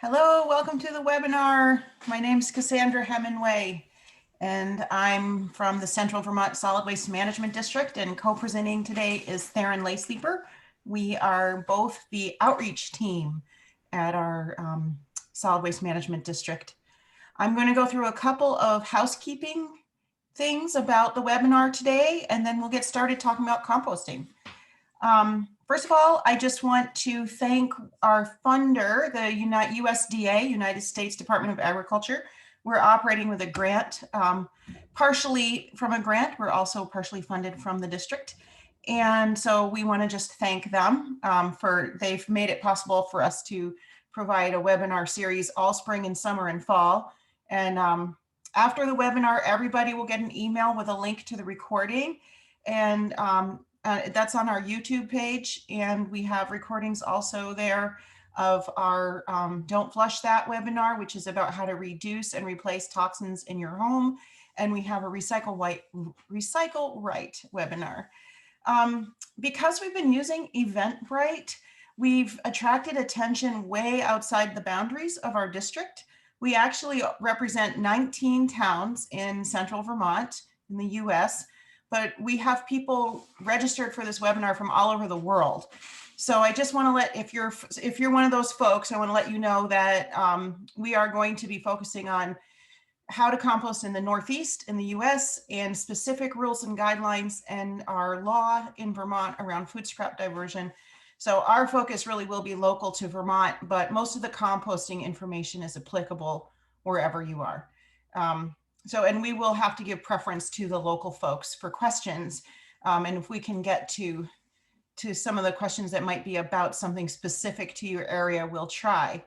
Hello, welcome to the webinar. My name is Cassandra Hemingway, and I'm from the Central Vermont Solid Waste Management District, and co-presenting today is Theron Laysleeper. We are both the outreach team at our Solid Waste Management District. I'm going to go through a couple of housekeeping things about the webinar today, and then we'll get started talking about composting. First of all, I just want to thank our funder, the USDA, United States Department of Agriculture. We're operating with a grant, partially from a grant. We're also partially funded from the district. And so we want to just thank them they've made it possible for us to provide a webinar series all spring and summer and fall. And after the webinar, everybody will get an email with a link to the recording. And that's on our YouTube page, and we have recordings also there of our Don't Flush That webinar, which is about how to reduce and replace toxins in your home. And we have a Recycle Right webinar. Because we've been using Eventbrite, we've attracted attention way outside the boundaries of our district. We actually represent 19 towns in central Vermont in the US, but we have people registered for this webinar from all over the world. So I just want to if you're one of those folks, I want to let you know that we are going to be focusing on how to compost in the Northeast in the US and specific rules and guidelines and our law in Vermont around food scrap diversion. So our focus really will be local to Vermont, but most of the composting information is applicable wherever you are. And we will have to give preference to the local folks for questions. And if we can get to some of the questions that might be about something specific to your area, we'll try.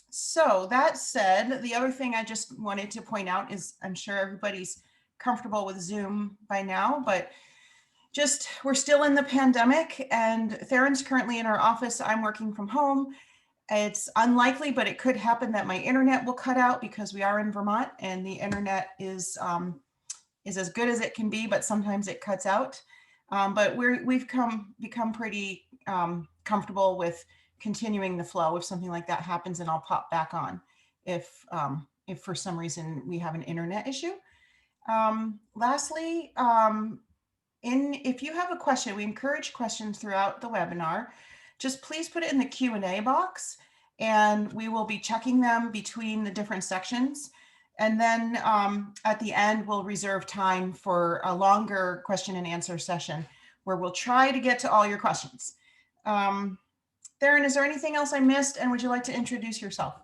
So that said, the other thing I just wanted to point out is I'm sure everybody's comfortable with Zoom by now, but we're still in the pandemic, and Theron's currently in our office. I'm working from home. It's unlikely, but it could happen that my internet will cut out because we are in Vermont and the internet is as good as it can be, but sometimes it cuts out. But we've become pretty comfortable with continuing the flow if something like that happens, and I'll pop back on if for some reason we have an internet issue. Lastly, if you have a question, we encourage questions throughout the webinar. Just please put it in the Q&A box, and we will be checking them between the different sections. And then at the end, we'll reserve time for a longer question and answer session where we'll try to get to all your questions. Theron, is there anything else I missed, and would you like to introduce yourself?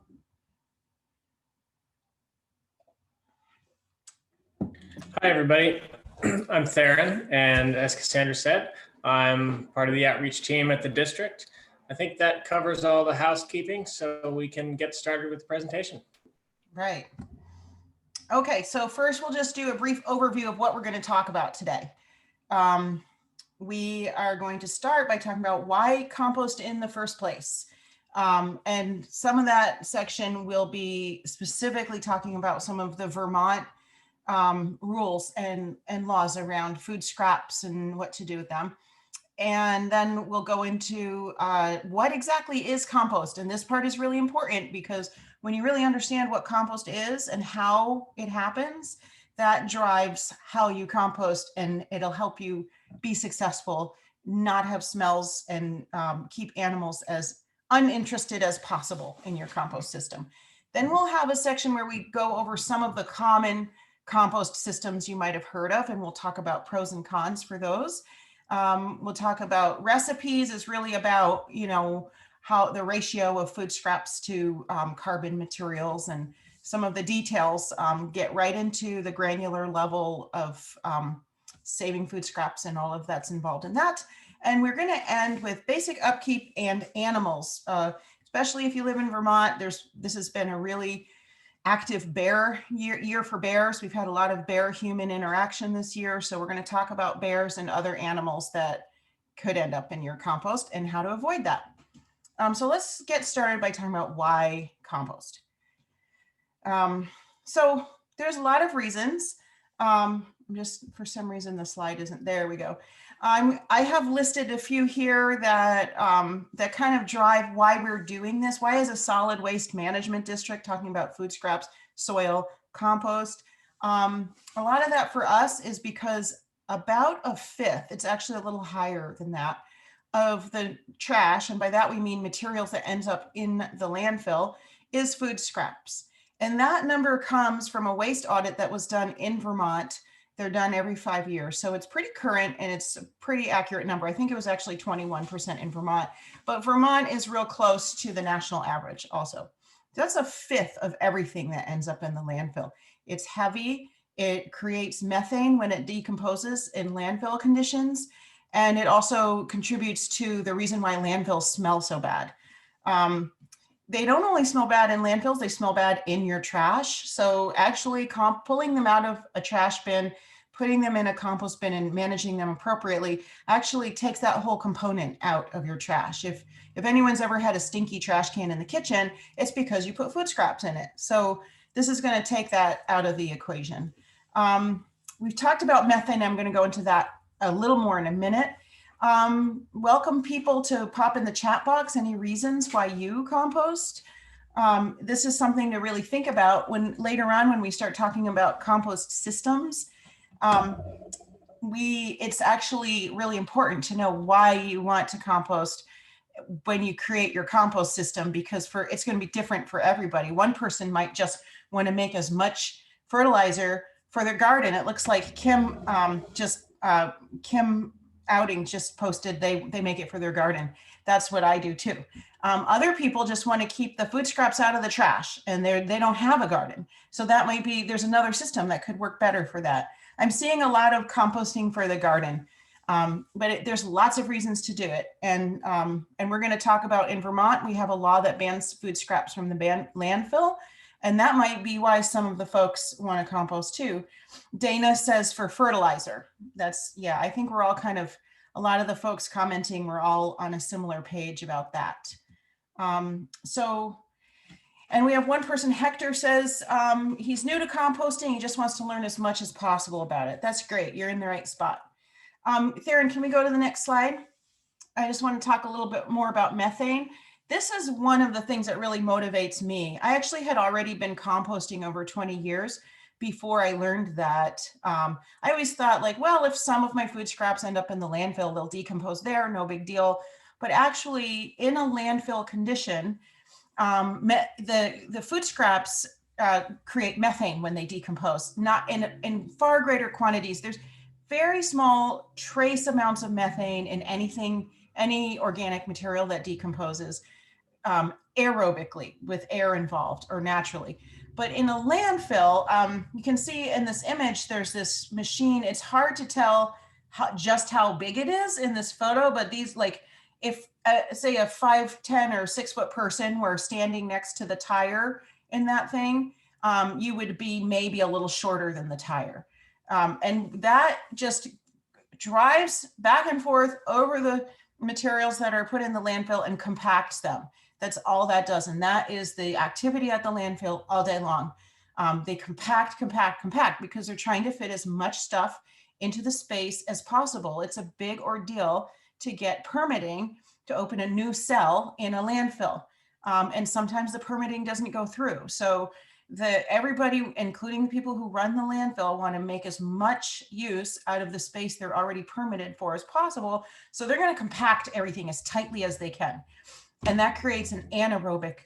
Hi, everybody. I'm Theron, and as Cassandra said, I'm part of the outreach team at the district. I think that covers all the housekeeping, so we can get started with the presentation. Right. Okay, so first we'll just do a brief overview of what we're going to talk about today. We are going to start by talking about why compost in the first place. And some of that section will be specifically talking about some of the Vermont rules and laws around food scraps and what to do with them. And then we'll go into what exactly is compost. And this part is really important because when you really understand what compost is and how it happens, that drives how you compost, and it'll help you be successful, not have smells, and keep animals as uninterested as possible in your compost system. Then we'll have a section where we go over some of the common compost systems you might have heard of, and we'll talk about pros and cons for those. We'll talk about recipes. Is really about, how the ratio of food scraps to carbon materials, and some of the details get right into the granular level of saving food scraps and all of that's involved in that. And we're going to end with basic upkeep and animals, especially if you live in Vermont. This has been a really active bear year for bears. We've had a lot of bear-human interaction this year. So we're going to talk about bears and other animals that could end up in your compost and how to avoid that. So let's get started by talking about why compost. So there's a lot of reasons. Just for some reason, the slide isn't there. We go. I have listed a few here that that kind of drive why we're doing this. Why is a solid waste management district talking about food scraps, soil, compost? A lot of that for us is because about a fifth, it's actually a little higher than that, of the trash, and by that we mean materials that ends up in the landfill, is food scraps. And that number comes from a waste audit that was done in Vermont. They're done every 5 years. So it's pretty current and it's a pretty accurate number. I think it was actually 21% in Vermont, but Vermont is real close to the national average also. That's a fifth of everything that ends up in the landfill. It's heavy. It creates methane when it decomposes in landfill conditions. And it also contributes to the reason why landfills smell so bad. They don't only smell bad in landfills, they smell bad in your trash. So actually pulling them out of a trash bin, putting them in a compost bin and managing them appropriately actually takes that whole component out of your trash. If anyone's ever had a stinky trash can in the kitchen, it's because you put food scraps in it. So this is going to take that out of the equation. We've talked about methane. I'm going to go into that a little more in a minute. Welcome people to pop in the chat box any reasons why you compost. This is something to really think about when later on when we start talking about compost systems. It's actually really important to know why you want to compost when you create your compost system, because it's going to be different for everybody. One person might just want to make as much fertilizer for their garden. It looks like Kim Outing just posted they make it for their garden. That's what I do too. Other people just want to keep the food scraps out of the trash and they don't have a garden. So that might be, there's another system that could work better for that. I'm seeing a lot of composting for the garden, but there's lots of reasons to do it. And we're going to talk about in Vermont, we have a law that bans food scraps from the landfill. And that might be why some of the folks want to compost too. Dana says for fertilizer. Yeah, I think we're all kind of, a lot of the folks commenting, we're all on a similar page about that. And we have one person, Hector says he's new to composting. He just wants to learn as much as possible about it. That's great. You're in the right spot. Theron, can we go to the next slide? I just want to talk a little bit more about methane. This is one of the things that really motivates me. I actually had already been composting over 20 years before I learned that. I always thought like, well, if some of my food scraps end up in the landfill, they'll decompose there, no big deal. But actually in a landfill condition, the food scraps create methane when they decompose, not in far greater quantities. There's very small trace amounts of methane in any organic material that decomposes aerobically with air involved or naturally. But in a landfill, you can see in this image, there's this machine. It's hard to tell just how big it is in this photo, but these, like, if say a 5'10" or 6 foot person were standing next to the tire in that thing, you would be maybe a little shorter than the tire. And that just drives back and forth over the materials that are put in the landfill and compacts them. That's all that does. And that is the activity at the landfill all day long. They compact because they're trying to fit as much stuff into the space as possible. It's a big ordeal to get permitting to open a new cell in a landfill. And sometimes the permitting doesn't go through. So everybody, including the people who run the landfill, want to make as much use out of the space they're already permitted for as possible. So they're going to compact everything as tightly as they can. And that creates an anaerobic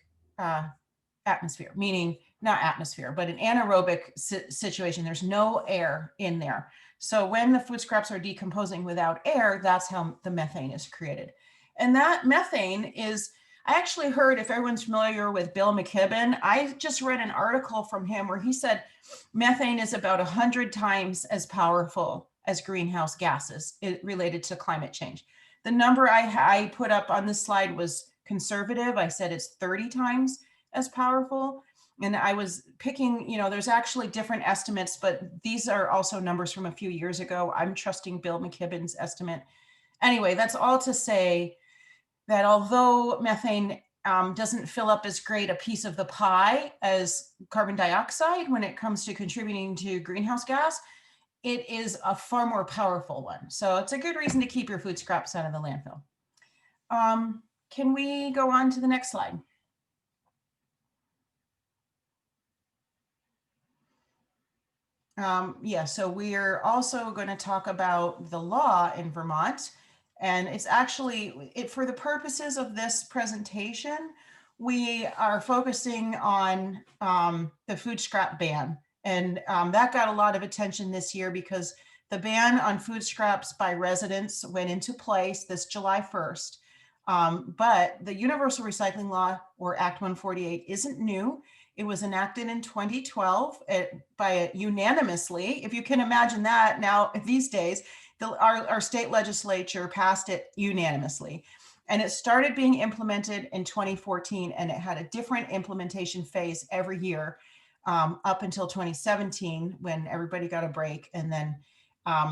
atmosphere, meaning not atmosphere, but an anaerobic situation. There's no air in there. So when the food scraps are decomposing without air, that's how the methane is created. And that methane is, I actually heard, if everyone's familiar with Bill McKibben, I just read an article from him where he said methane is about 100 times as powerful as greenhouse gases related to climate change. The number I put up on this slide was conservative. I said it's 30 times as powerful. And I was picking, there's actually different estimates, but these are also numbers from a few years ago. I'm trusting Bill McKibben's estimate. Anyway, that's all to say that although methane doesn't fill up as great a piece of the pie as carbon dioxide when it comes to contributing to greenhouse gas, it is a far more powerful one. So it's a good reason to keep your food scraps out of the landfill. Can we go on to the next slide? Yeah, so we are also going to talk about the law in Vermont. And it's actually, for the purposes of this presentation, we are focusing on the food scrap ban. And that got a lot of attention this year because the ban on food scraps by residents went into place this July 1st. But the Universal Recycling Law, or Act 148, isn't new. It was enacted in 2012 by unanimously. If you can imagine that now these days, our state legislature passed it unanimously. And it started being implemented in 2014, and it had a different implementation phase every year up until 2017 when everybody got a break. And then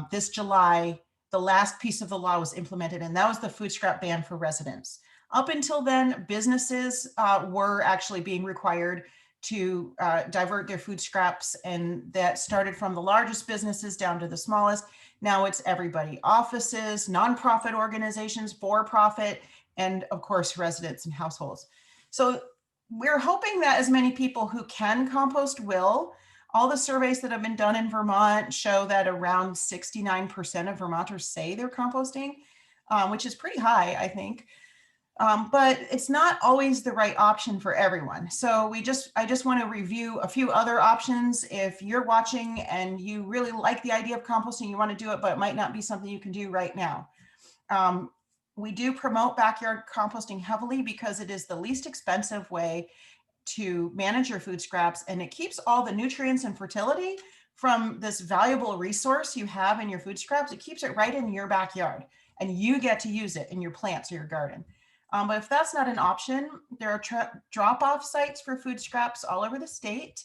this July, the last piece of the law was implemented, and that was the food scrap ban for residents. Up until then, businesses were actually being required to divert their food scraps, and that started from the largest businesses down to the smallest. Now it's everybody: offices, nonprofit organizations, for-profit, and of course residents and households. So we're hoping that as many people who can compost will. All the surveys that have been done in Vermont show that around 69% of Vermonters say they're composting, which is pretty high, I think. But it's not always the right option for everyone. So I just want to review a few other options. If you're watching and you really like the idea of composting, you want to do it, but it might not be something you can do right now. We do promote backyard composting heavily because it is the least expensive way to manage your food scraps, and it keeps all the nutrients and fertility from this valuable resource you have in your food scraps. It keeps it right in your backyard, and you get to use it in your plants or your garden. But if that's not an option, there are drop-off sites for food scraps all over the state.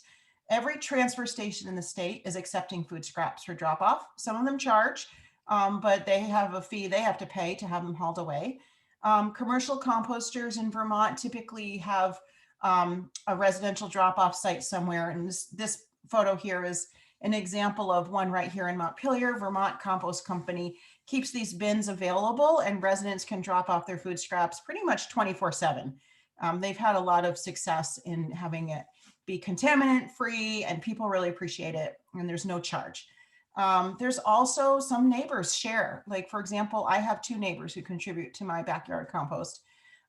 Every transfer station in the state is accepting food scraps for drop-off. Some of them charge, but they have a fee they have to pay to have them hauled away. Commercial composters in Vermont typically have a residential drop-off site somewhere. And this photo here is an example of one right here in Montpelier. Vermont Compost Company keeps these bins available, and residents can drop off their food scraps pretty much 24/7. They've had a lot of success in having it be contaminant free, and people really appreciate it, and there's no charge. There's also some neighbors share. Like, for example, I have 2 neighbors who contribute to my backyard compost.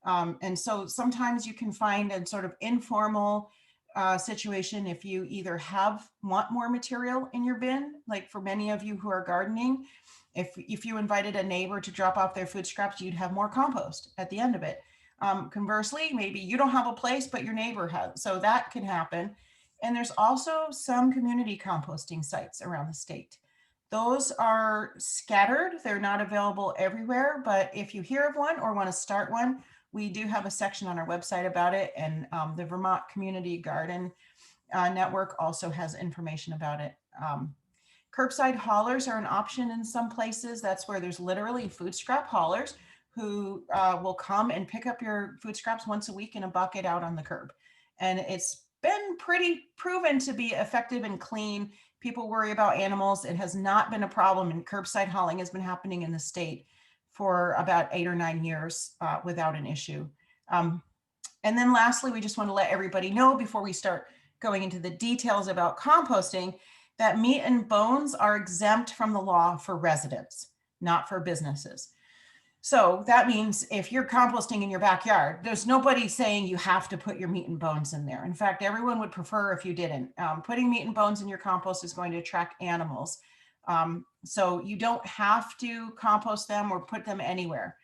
And so sometimes you can find a sort of informal situation if you either want more material in your bin, like for many of you who are gardening, if you invited a neighbor to drop off their food scraps, you'd have more compost at the end of it. Conversely, maybe you don't have a place, but your neighbor has, so that can happen. And there's also some community composting sites around the state. Those are scattered. They're not available everywhere, but if you hear of one or want to start one, we do have a section on our website about it, and the Vermont Community Garden Network also has information about it. Curbside haulers are an option in some places. That's where there's literally food scrap haulers who will come and pick up your food scraps once a week in a bucket out on the curb. And it's been pretty proven to be effective and clean. People worry about animals. It has not been a problem, and curbside hauling has been happening in the state for about 8 or 9 years without an issue. And then lastly, we just want to let everybody know before we start going into the details about composting that meat and bones are exempt from the law for residents, not for businesses. So that means if you're composting in your backyard, there's nobody saying you have to put your meat and bones in there. In fact, everyone would prefer if you didn't. Putting meat and bones in your compost is going to attract animals. So you don't have to compost them or put them anywhere.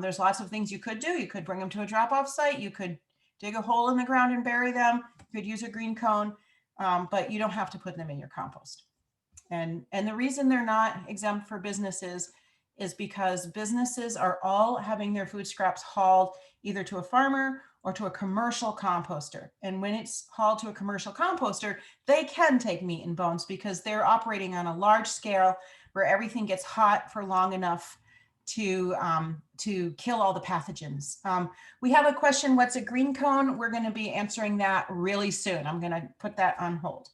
There's lots of things you could do. You could bring them to a drop-off site. You could dig a hole in the ground and bury them. You could use a green cone, but you don't have to put them in your compost. And the reason they're not exempt for businesses is because businesses are all having their food scraps hauled either to a farmer or to a commercial composter. And when it's hauled to a commercial composter, they can take meat and bones because they're operating on a large scale where everything gets hot for long enough to kill all the pathogens. We have a question, what's a green cone? We're going to be answering that really soon. I'm going to put that on hold.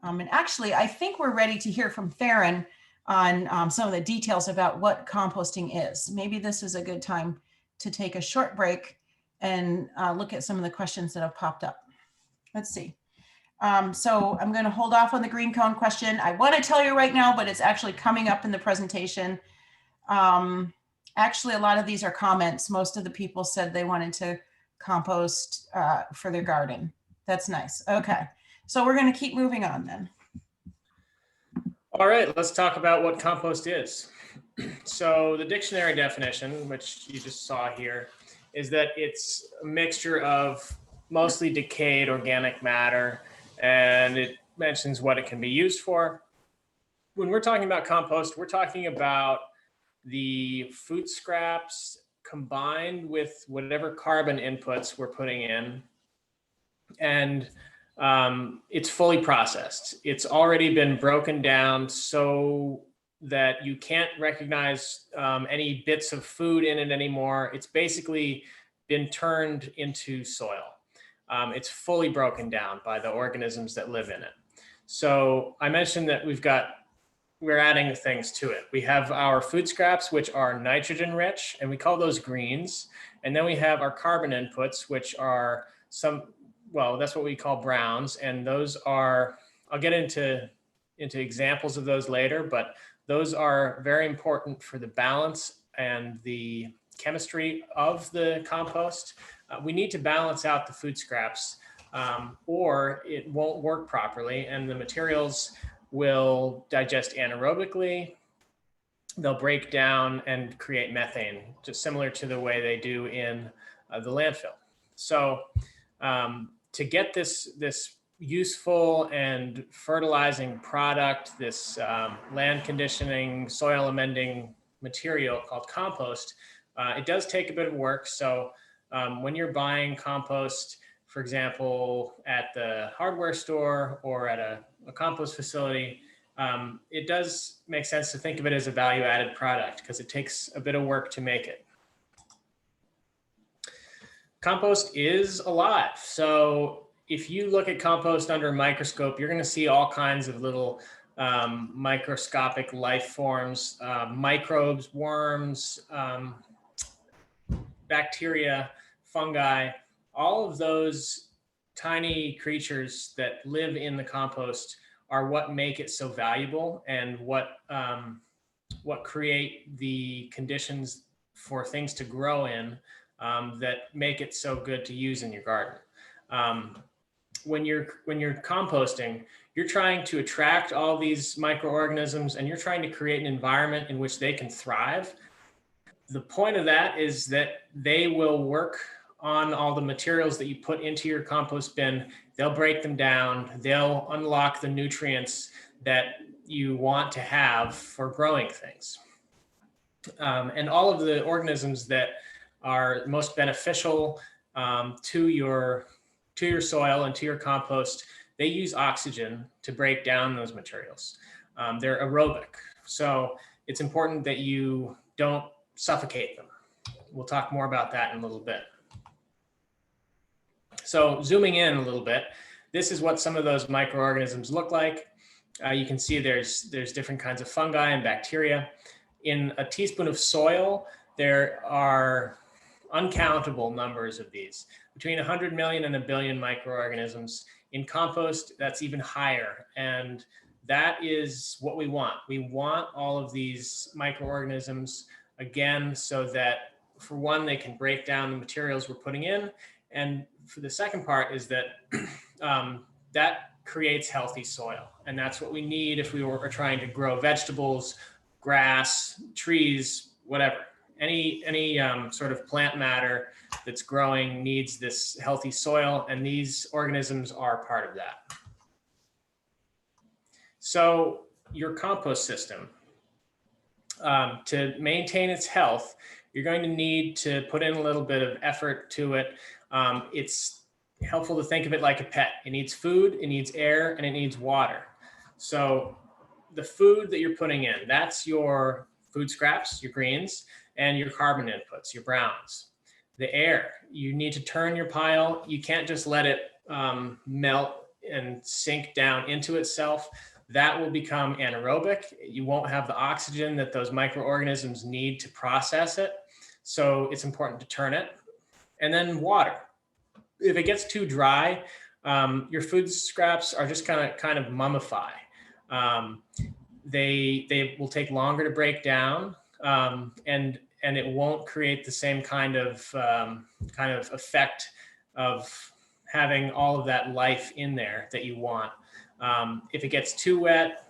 And actually, I think we're ready to hear from Theron on some of the details about what composting is. Maybe this is a good time to take a short break and look at some of the questions that have popped up. Let's see. So I'm going to hold off on the green cone question. I want to tell you right now, but it's actually coming up in the presentation. Actually, a lot of these are comments. Most of the people said they wanted to compost for their garden. That's nice. Okay. So we're going to keep moving on then. All right, let's talk about what compost is. So the dictionary definition, which you just saw here, is that it's a mixture of mostly decayed organic matter, and it mentions what it can be used for. When we're talking about compost, we're talking about the food scraps combined with whatever carbon inputs we're putting in, and it's fully processed. It's already been broken down so that you can't recognize any bits of food in it anymore. It's basically been turned into soil. It's fully broken down by the organisms that live in it. So I mentioned that we're adding things to it. We have our food scraps, which are nitrogen rich, and we call those greens. And then we have our carbon inputs, which are that's what we call browns. And those are, I'll get into examples of those later, but those are very important for the balance and the chemistry of the compost. We need to balance out the food scraps or it won't work properly, and the materials will digest anaerobically. They'll break down and create methane, just similar to the way they do in the landfill. So to get this useful and fertilizing product, this land conditioning, soil amending material called compost, it does take a bit of work. So when you're buying compost, for example, at the hardware store or at a compost facility, it does make sense to think of it as a value-added product because it takes a bit of work to make it. Compost is alive. So if you look at compost under a microscope, you're going to see all kinds of little microscopic life forms, microbes, worms, bacteria, fungi, all of those tiny creatures that live in the compost are what make it so valuable and what create the conditions for things to grow in that make it so good to use in your garden. When you're composting, you're trying to attract all these microorganisms and you're trying to create an environment in which they can thrive. The point of that is that they will work on all the materials that you put into your compost bin. They'll break them down. They'll unlock the nutrients that you want to have for growing things. And all of the organisms that are most beneficial to your soil and to your compost, they use oxygen to break down those materials. They're aerobic. So it's important that you don't suffocate them. We'll talk more about that in a little bit. So zooming in a little bit, this is what some of those microorganisms look like. You can see there's different kinds of fungi and bacteria. In a teaspoon of soil, there are uncountable numbers of these, between 100 million and a billion microorganisms. In compost, that's even higher. And that is what we want. We want all of these microorganisms, again, so that for one, they can break down the materials we're putting in. And for the second part is that that creates healthy soil. And that's what we need if we were trying to grow vegetables, grass, trees, whatever. Any sort of plant matter that's growing needs this healthy soil, and these organisms are part of that. So your compost system, to maintain its health, you're going to need to put in a little bit of effort to it. It's helpful to think of it like a pet. It needs food, it needs air, and it needs water. So the food that you're putting in, that's your food scraps, your greens, and your carbon inputs, your browns. The air, you need to turn your pile. You can't just let it melt and sink down into itself, that will become anaerobic. You won't have the oxygen that those microorganisms need to process it. So it's important to turn it. And then water. If it gets too dry, your food scraps are just kind of mummify. They will take longer to break down, and it won't create the same kind of effect of having all of that life in there that you want. If it gets too wet,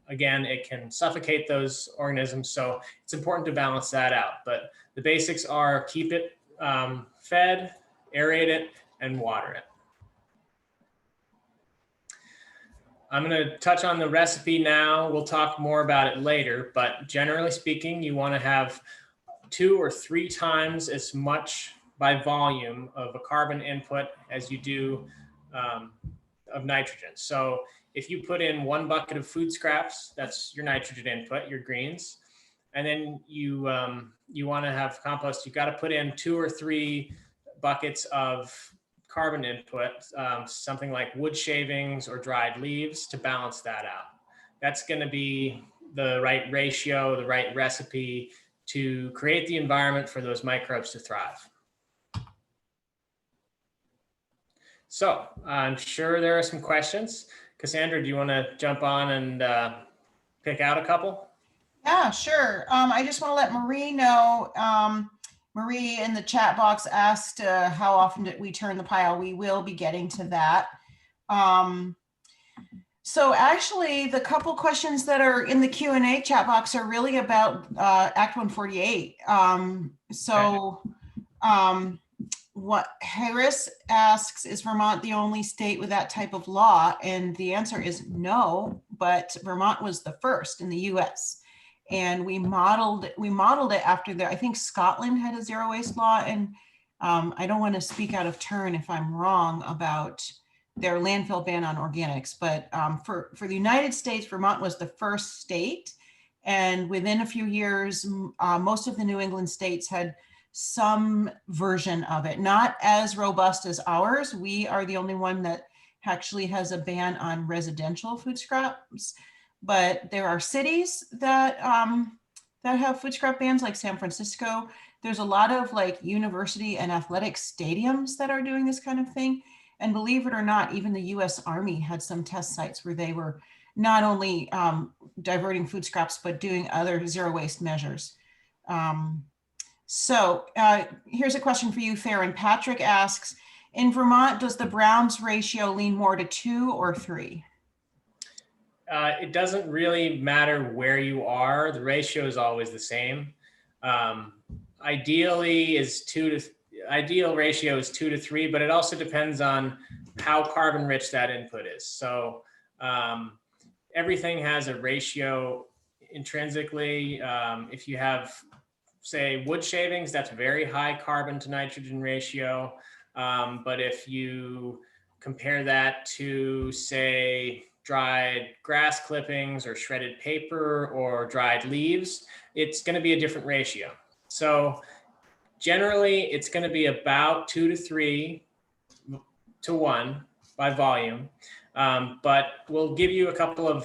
again, it can suffocate those organisms. So it's important to balance that out. But the basics are keep it fed, aerate it, and water it. I'm going to touch on the recipe now. We'll talk more about it later, but generally speaking, you want to have 2 or 3 times as much by volume of a carbon input as you do of nitrogen. So if you put in 1 bucket of food scraps, that's your nitrogen input, your greens, and then you want to have compost, you've got to put in 2 or 3 buckets of carbon input, something like wood shavings or dried leaves to balance that out. That's going to be the right ratio, the right recipe to create the environment for those microbes to thrive. So I'm sure there are some questions. Cassandra, do you want to jump on and pick out a couple? Yeah, sure. I just want to let Marie know. Marie in the chat box asked how often did we turn the pile. We will be getting to that. So actually, the couple questions that are in the Q&A chat box are really about Act 148. What Harris asks, is Vermont the only state with that type of law? And the answer is no, but Vermont was the first in the US. And we modeled it after I think Scotland had a zero waste law. And I don't want to speak out of turn if I'm wrong about their landfill ban on organics, but for the United States, Vermont was the first state. And within a few years, most of the New England states had some version of it, not as robust as ours. We are the only one that actually has a ban on residential food scraps, but there are cities that have food scrap bans, like San Francisco. There's a lot of like university and athletic stadiums that are doing this kind of thing. And believe it or not, even the US Army had some test sites where they were not only diverting food scraps, but doing other zero waste measures. So here's a question for you, Theron. Patrick asks, in Vermont, does the Browns ratio lean more to 2 or 3? It doesn't really matter where you are. The ratio is always the same. Ideal ratio is 2 to 3, but it also depends on how carbon rich that input is. So everything has a ratio intrinsically. If you have, say, wood shavings, that's very high carbon to nitrogen ratio. But if you compare that to, say, dried grass clippings or shredded paper or dried leaves, it's going to be a different ratio. So generally, it's going to be about 2 to 3 to 1 by volume. But we'll give you a couple of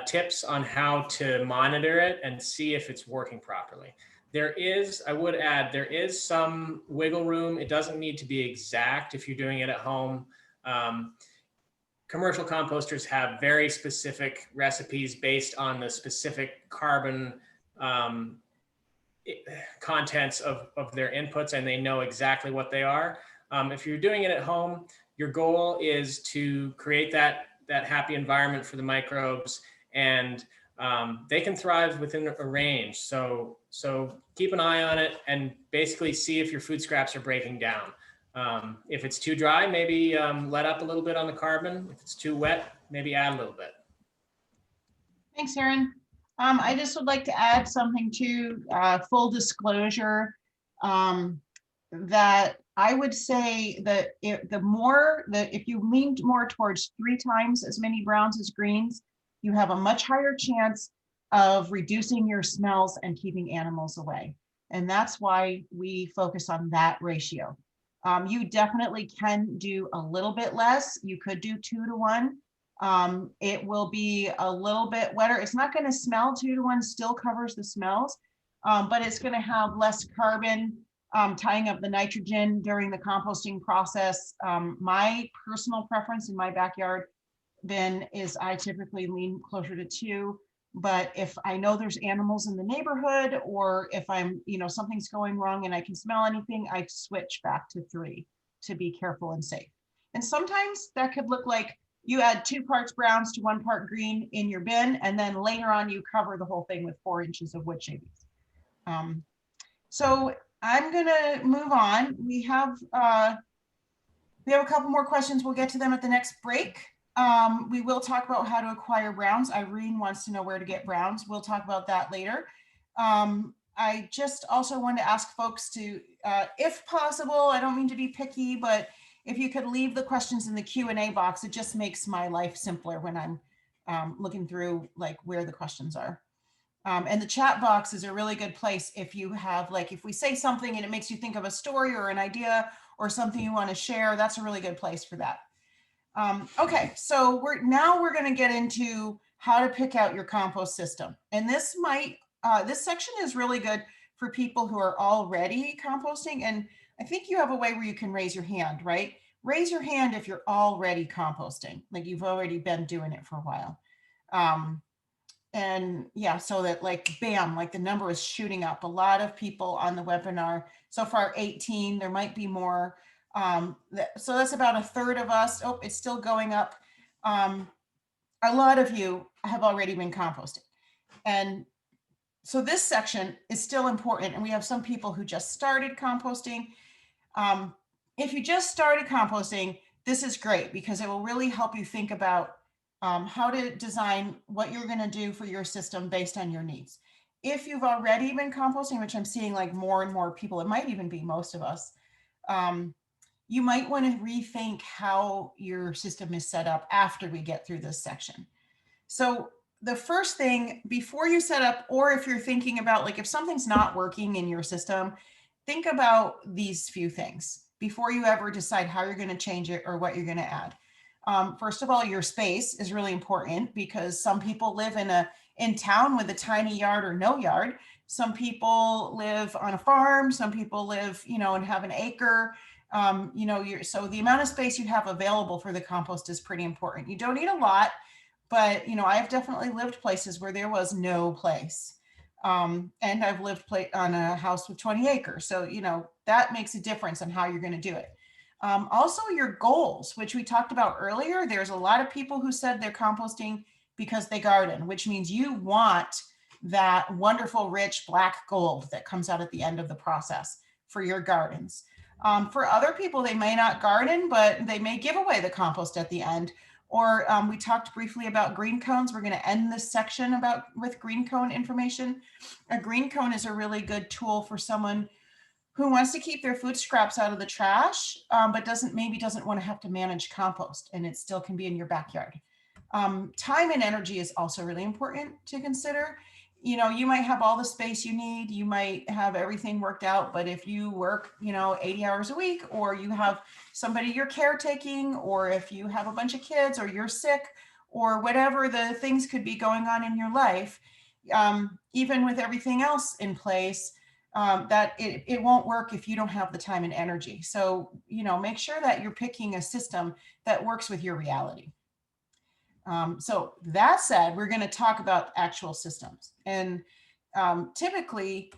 tips on how to monitor it and see if it's working properly. I would add, there is some wiggle room. It doesn't need to be exact if you're doing it at home. Commercial composters have very specific recipes based on the specific carbon contents of their inputs, and they know exactly what they are. If you're doing it at home, your goal is to create that happy environment for the microbes, and they can thrive within a range. So keep an eye on it and basically see if your food scraps are breaking down. If it's too dry, maybe let up a little bit on the carbon. If it's too wet, maybe add a little bit. Thanks, Aaron. I just would like to add something to full disclosure, that I would say that if you leaned more towards 3 times as many browns as greens, you have a much higher chance of reducing your smells and keeping animals away. And that's why we focus on that ratio. You definitely can do a little bit less. You could do 2 to 1. It will be a little bit wetter. It's not going to smell. 2 to 1 still covers the smells, but it's going to have less carbon tying up the nitrogen during the composting process. My personal preference in my backyard bin is I typically lean closer to 2. But if I know there's animals in the neighborhood, or if I'm, something's going wrong and I can smell anything, I switch back to 3 to be careful and safe. And sometimes that could look like you add 2 parts browns to 1 part green in your bin, and then later on you cover the whole thing with 4 inches of wood shavings. So I'm gonna move on. We have a couple more questions. We'll get to them at the next break. We will talk about how to acquire browns. Irene wants to know where to get browns. We'll talk about that later. I just also wanted to ask folks to, if possible, I don't mean to be picky, but if you could leave the questions in the Q&A box, it just makes my life simpler when I'm looking through like where the questions are. And the chat box is a really good place if you have, like, if we say something and it makes you think of a story or an idea or something you want to share, that's a really good place for that. Okay, so we're going to get into how to pick out your compost system. And this section is really good for people who are already composting. And I think you have a way where you can raise your hand, right? Raise your hand if you're already composting, like you've already been doing it for a while. And yeah, so that like, bam, like the number is shooting up. A lot of people on the webinar so far, 18, there might be more. So that's about a third of us. Oh, it's still going up. A lot of you have already been composting. And so this section is still important. And we have some people who just started composting. If you just started composting, this is great because it will really help you think about how to design what you're going to do for your system based on your needs. If you've already been composting, which I'm seeing like more and more people, it might even be most of us, you might want to rethink how your system is set up after we get through this section. So the first thing before you set up, or if you're thinking about like if something's not working in your system, think about these few things before you ever decide how you're going to change it or what you're going to add. First of all, your space is really important because some people live in town with a tiny yard or no yard. Some people live on a farm. Some people live, and have an acre. So the amount of space you have available for the compost is pretty important. You don't need a lot, but I've definitely lived places where there was no place. And I've lived on a house with 20 acres. So, that makes a difference on how you're going to do it. Also your goals, which we talked about earlier. There's a lot of people who said they're composting because they garden, which means you want that wonderful, rich black gold that comes out at the end of the process for your gardens. For other people, they may not garden, but they may give away the compost at the end. Or we talked briefly about green cones. We're going to end this section with green cone information. A green cone is a really good tool for someone who wants to keep their food scraps out of the trash, but maybe doesn't want to have to manage compost, and it still can be in your backyard. Time and energy is also really important to consider. You might have all the space you need, you might have everything worked out, but if you work, 80 hours a week, or you have somebody you're caretaking, or if you have a bunch of kids, or you're sick, or whatever the things could be going on in your life, even with everything else in place, that it won't work if you don't have the time and energy. So, make sure that you're picking a system that works with your reality. So that said, we're going to talk about actual systems. And typically,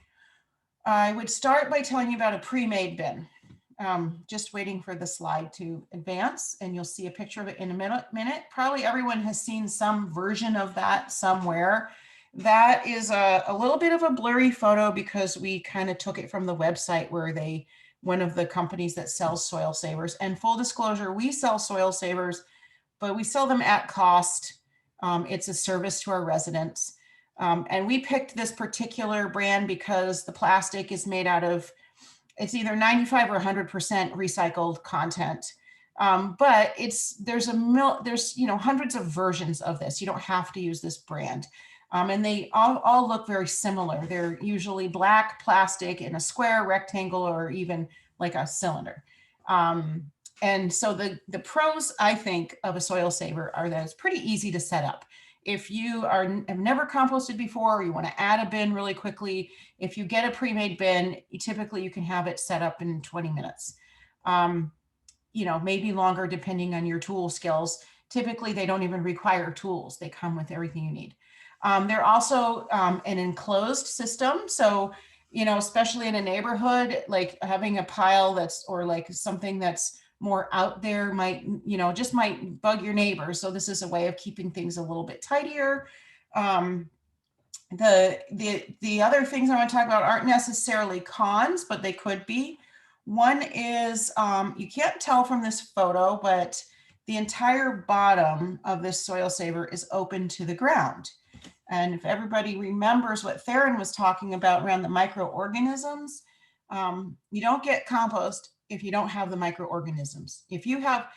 I would start by telling you about a pre-made bin. Just waiting for the slide to advance, and you'll see a picture of it in a minute. Probably everyone has seen some version of that somewhere. That is a little bit of a blurry photo because we kind of took it from the website where one of the companies that sells soil savers. And full disclosure, we sell soil savers, but we sell them at cost. It's a service to our residents. And we picked this particular brand because the plastic is made out of, it's either 95 or 100% recycled content. But there's hundreds of versions of this. You don't have to use this brand. And they all look very similar. They're usually black plastic in a square, rectangle, or even like a cylinder. And so the pros, I think, of a soil saver are that it's pretty easy to set up. If you have never composted before, or you want to add a bin really quickly, if you get a pre-made bin, typically you can have it set up in 20 minutes. Maybe longer depending on your tool skills. Typically, they don't even require tools. They come with everything you need. They're also an enclosed system. So, especially in a neighborhood, like having a pile or like something that's more out there might bug your neighbors. So this is a way of keeping things a little bit tidier. The other things I want to talk about aren't necessarily cons, but they could be. One is, you can't tell from this photo, but the entire bottom of this soil saver is open to the ground. And if everybody remembers what Theron was talking about around the microorganisms, you don't get compost if you don't have the microorganisms. If you have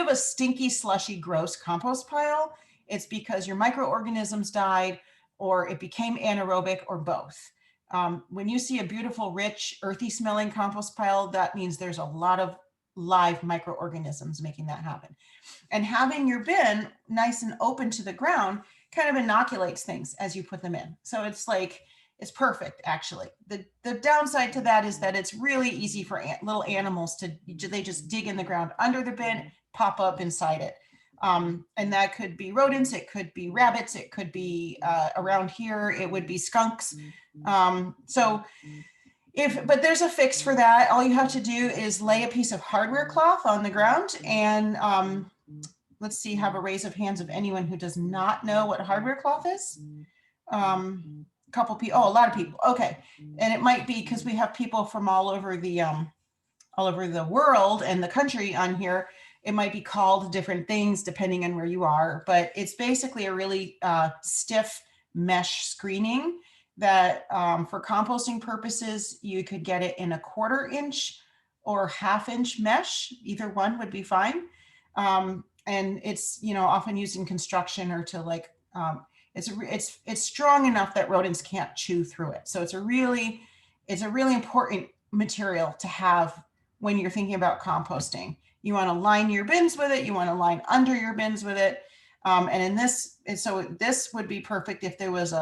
a stinky, slushy, gross compost pile, it's because your microorganisms died or it became anaerobic or both. When you see a beautiful, rich, earthy smelling compost pile, that means there's a lot of live microorganisms making that happen. And having your bin nice and open to the ground kind of inoculates things as you put them in. So it's perfect, actually. The downside to that is that it's really easy for little animals they just dig in the ground under the bin, pop up inside it. And that could be rodents, it could be rabbits, it could be around here, it would be skunks. But there's a fix for that. All you have to do is lay a piece of hardware cloth on the ground and let's see, have a raise of hands of anyone who does not know what hardware cloth is. A lot of people. Okay. And it might be because we have people from all over the world and the country on here. It might be called different things depending on where you are, but it's basically a really stiff mesh screening that for composting purposes, you could get it in a 1/4 inch or 1/2 inch mesh. Either one would be fine. And it's, often used in construction or to it's strong enough that rodents can't chew through it. So it's a really important material to have when you're thinking about composting. You want to line your bins with it. You want to line under your bins with it. So this would be perfect if there was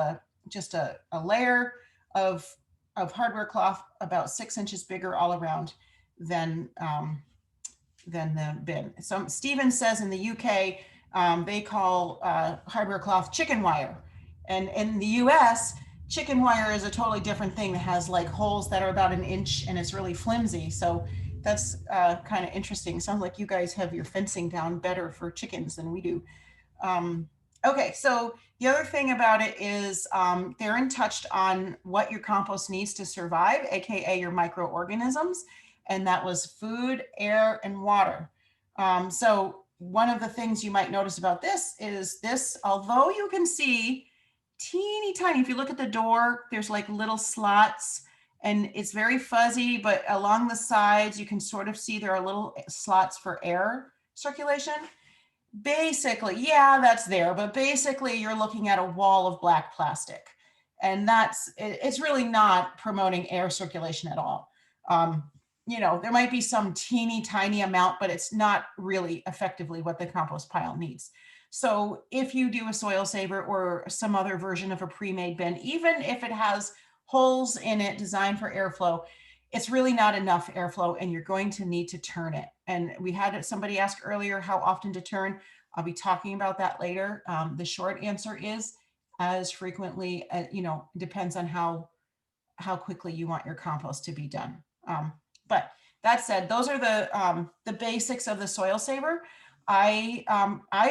just a layer of hardware cloth about 6 inches bigger all around than the bin. So Stephen says in the UK, they call hardware cloth chicken wire. And in the US, chicken wire is a totally different thing that has like holes that are about 1 inch and it's really flimsy. So that's kind of interesting. Sounds like you guys have your fencing down better for chickens than we do. Okay, so the other thing about it is Theron touched on what your compost needs to survive, AKA your microorganisms, and that was food, air, and water. So one of the things you might notice about this is although you can see teeny tiny, if you look at the door, there's like little slots and it's very fuzzy, but along the sides, you can sort of see there are little slots for air circulation. Basically, yeah, that's there, but basically you're looking at a wall of black plastic and it's really not promoting air circulation at all. There might be some teeny tiny amount, but it's not really effectively what the compost pile needs. So if you do a soil saver or some other version of a pre-made bin, even if it has holes in it designed for airflow, it's really not enough airflow and you're going to need to turn it. And we had somebody ask earlier how often to turn. I'll be talking about that later. The short answer is as frequently, depends on how quickly you want your compost to be done. But that said, those are the basics of the soil saver. I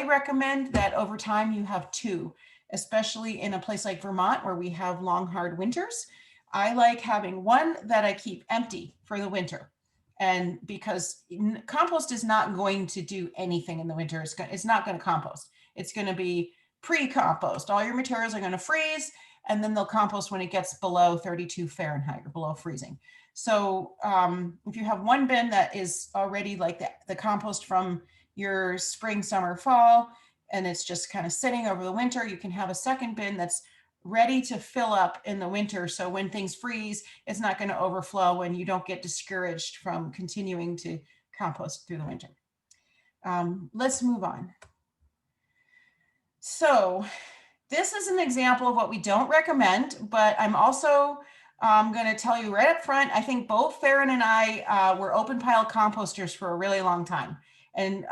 recommend that over time you have 2, especially in a place like Vermont where we have long, hard winters. I like having one that I keep empty for the winter. And because compost is not going to do anything in the winter, it's not going to compost. It's going to be pre-compost. All your materials are going to freeze and then they'll compost when it gets below 32 Fahrenheit or below freezing. So if you have one bin that is already like the compost from your spring, summer, fall, and it's just kind of sitting over the winter, you can have a second bin that's ready to fill up in the winter. So when things freeze, it's not going to overflow and you don't get discouraged from continuing to compost through the winter. Let's move on. So this is an example of what we don't recommend, but I'm also going to tell you right up front, I think both Farron and I were open pile composters for a really long time. And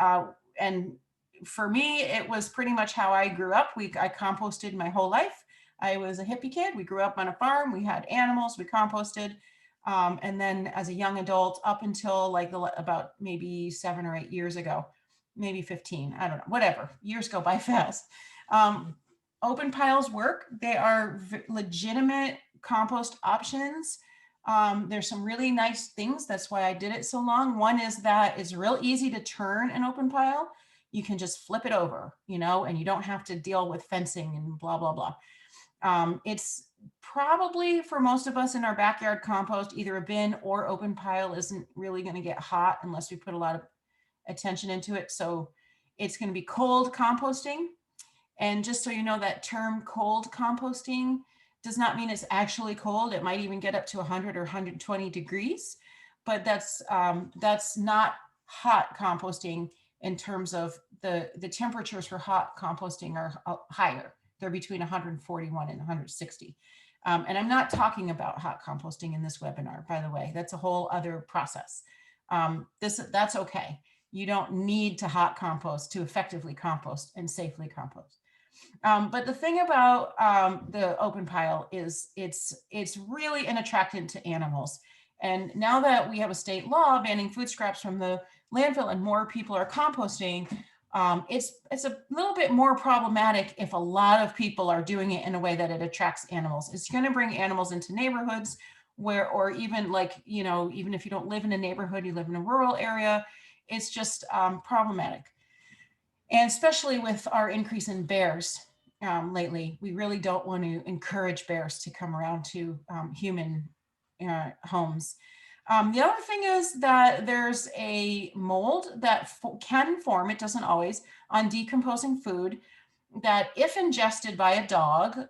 for me, it was pretty much how I grew up. I composted my whole life. I was a hippie kid. We grew up on a farm. We had animals. We composted. And then as a young adult, up until like about maybe 7 or 8 years ago, maybe 15, I don't know, whatever. Years go by fast. Open piles work. They are legitimate compost options. There's some really nice things. That's why I did it so long. One is that it's real easy to turn an open pile. You can just flip it over, you know, and you don't have to deal with fencing and blah, blah, blah. It's probably for most of us in our backyard compost, either a bin or open pile isn't really going to get hot unless we put a lot of attention into it. So it's going to be cold composting. And just so you know, that term cold composting does not mean it's actually cold. It might even get up to 100 or 120 degrees, but that's not hot composting in terms of the temperatures for hot composting are higher. They're between 141 and 160. And I'm not talking about hot composting in this webinar, by the way. That's a whole other process. That's okay. You don't need to hot compost to effectively compost and safely compost. But the thing about the open pile is it's really an attractant to animals. And now that we have a state law banning food scraps from the landfill and more people are composting, it's a little bit more problematic if a lot of people are doing it in a way that it attracts animals. It's going to bring animals into neighborhoods where, or even like, you know, even if you don't live in a neighborhood, you live in a rural area, it's just problematic. And especially with our increase in bears lately, we really don't want to encourage bears to come around to human homes. The other thing is that there's a mold that can form, it doesn't always, on decomposing food that if ingested by a dog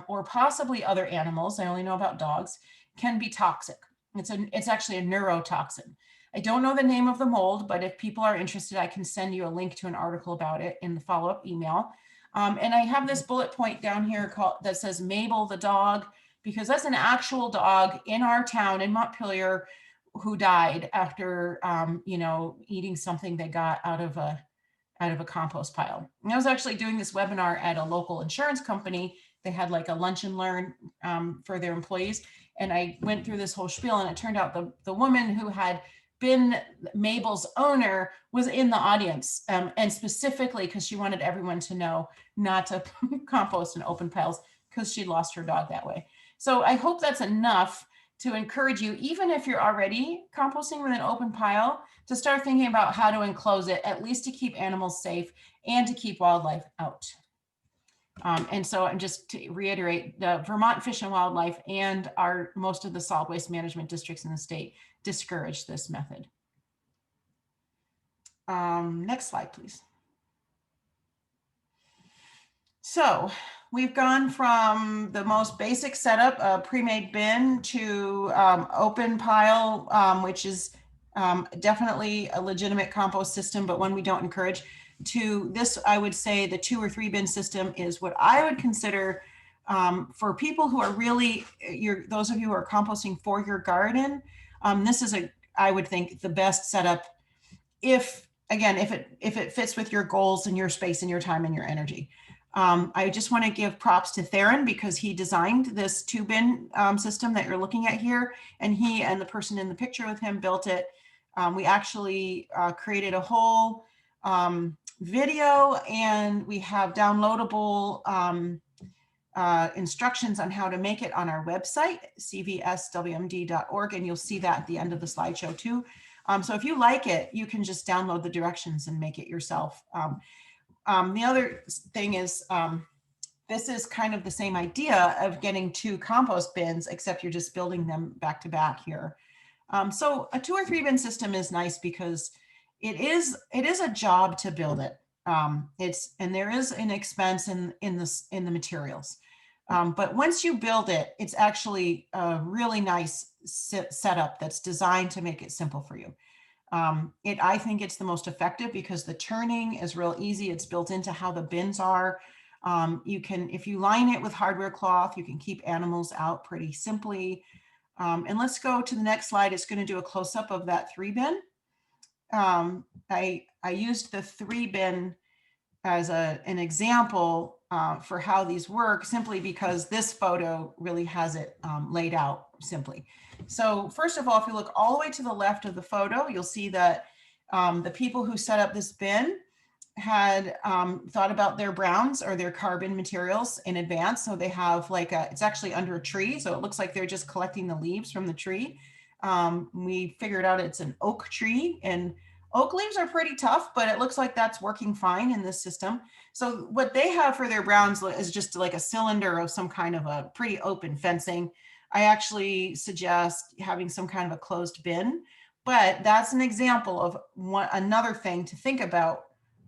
or possibly other animals, I only know about dogs, can be toxic. It's actually a neurotoxin. I don't know the name of the mold, but if people are interested, I can send you a link to an article about it in the follow-up email. And I have this bullet point down here that says Mabel the dog, because that's an actual dog in our town in Montpelier who died after, you know, eating something they got out of a compost pile. And I was actually doing this webinar at a local insurance company. They had like a lunch and learn for their employees. And I went through this whole spiel, and it turned out the woman who had been Mabel's owner was in the audience, and specifically because she wanted everyone to know not to compost in open piles because she lost her dog that way. So I hope that's enough to encourage you, even if you're already composting with an open pile, to start thinking about how to enclose it, at least to keep animals safe and to keep wildlife out. And so, and just to reiterate, the Vermont Fish and Wildlife and most of the solid waste management districts in the state discourage this method. Next slide, please. So we've gone from the most basic setup, a pre-made bin, to open pile, which is definitely a legitimate compost system, but one we don't encourage, to this. I would say the 2 or 3 bin system is what I would consider for people who are really, those of you who are composting for your garden. This is I would think the best setup if it fits with your goals and your space and your time and your energy. I just want to give props to Theron because he designed this 2 bin system that you're looking at here, and he and the person in the picture with him built it. We actually created a whole video, and we have downloadable instructions on how to make it on our website, cvswmd.org, and you'll see that at the end of the slideshow too. So if you like it, you can just download the directions and make it yourself. The other thing is, this is kind of the same idea of getting 2 compost bins, except you're just building them back to back here. So a 2 or 3 bin system is nice because it is a job to build it. And there is an expense in the materials. But once you build it, it's actually a really nice setup that's designed to make it simple for you. I think it's the most effective because the turning is real easy. It's built into how the bins are. You can, if you line it with hardware cloth, you can keep animals out pretty simply. And let's go to the next slide. It's going to do a close-up of that 3-bin. I used the 3-bin as an example for how these work, simply because this photo really has it laid out simply. So first of all, if you look all the way to the left of the photo, you'll see that the people who set up this bin had thought about their browns or their carbon materials in advance. So they have like it's actually under a tree. So it looks like they're just collecting the leaves from the tree. We figured out it's an oak tree, and oak leaves are pretty tough, but it looks like that's working fine in this system. So what they have for their browns is just like a cylinder of some kind of a pretty open fencing. I actually suggest having some kind of a closed bin, but that's an example of another thing to think about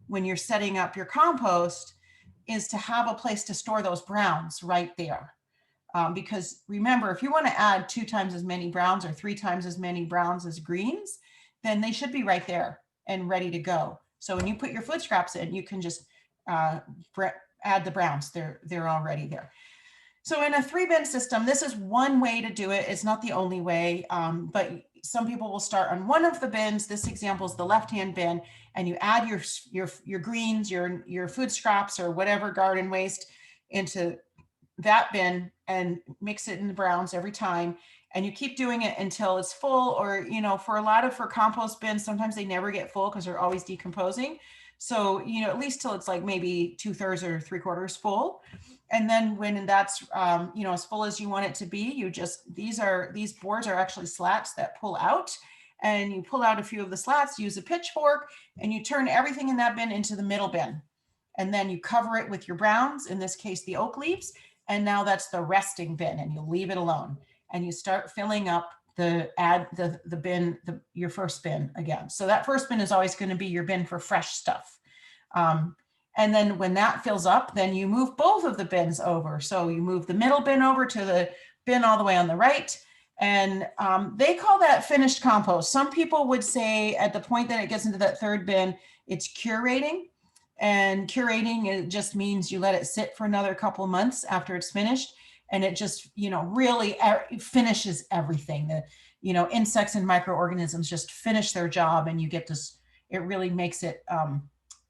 when you're setting up your compost, is to have a place to store those browns right there. Because remember, if you want to add 2 times as many browns or 3 times as many browns as greens, then they should be right there and ready to go. So when you put your food scraps in, you can just add the browns. They're already there. So in a 3-bin system, this is one way to do it. It's not the only way, but some people will start on one of the bins. This example is the left-hand bin, and you add your greens, your food scraps, or whatever garden waste into that bin and mix it in the browns every time. And you keep doing it until it's full, or, for compost bins, sometimes they never get full because they're always decomposing. So, at least till it's like maybe 2/3 or 3/4 full. And then when that's, as full as you want it to be, these boards are actually slats that pull out, and you pull out a few of the slats, use a pitchfork, and you turn everything in that bin into the middle bin. And then you cover it with your browns, in this case, the oak leaves. And now that's the resting bin, and you leave it alone. And you start filling up your first bin again. So that first bin is always going to be your bin for fresh stuff. And then when that fills up, then you move both of the bins over. So you move the middle bin over to the bin all the way on the right. And they call that finished compost. Some people would say at the point that it gets into that 3rd bin, it's curating. And curating, it just means you let it sit for another couple of months after it's finished. And it just, really finishes everything. The, insects and microorganisms just finish their job, and you get this, it really makes it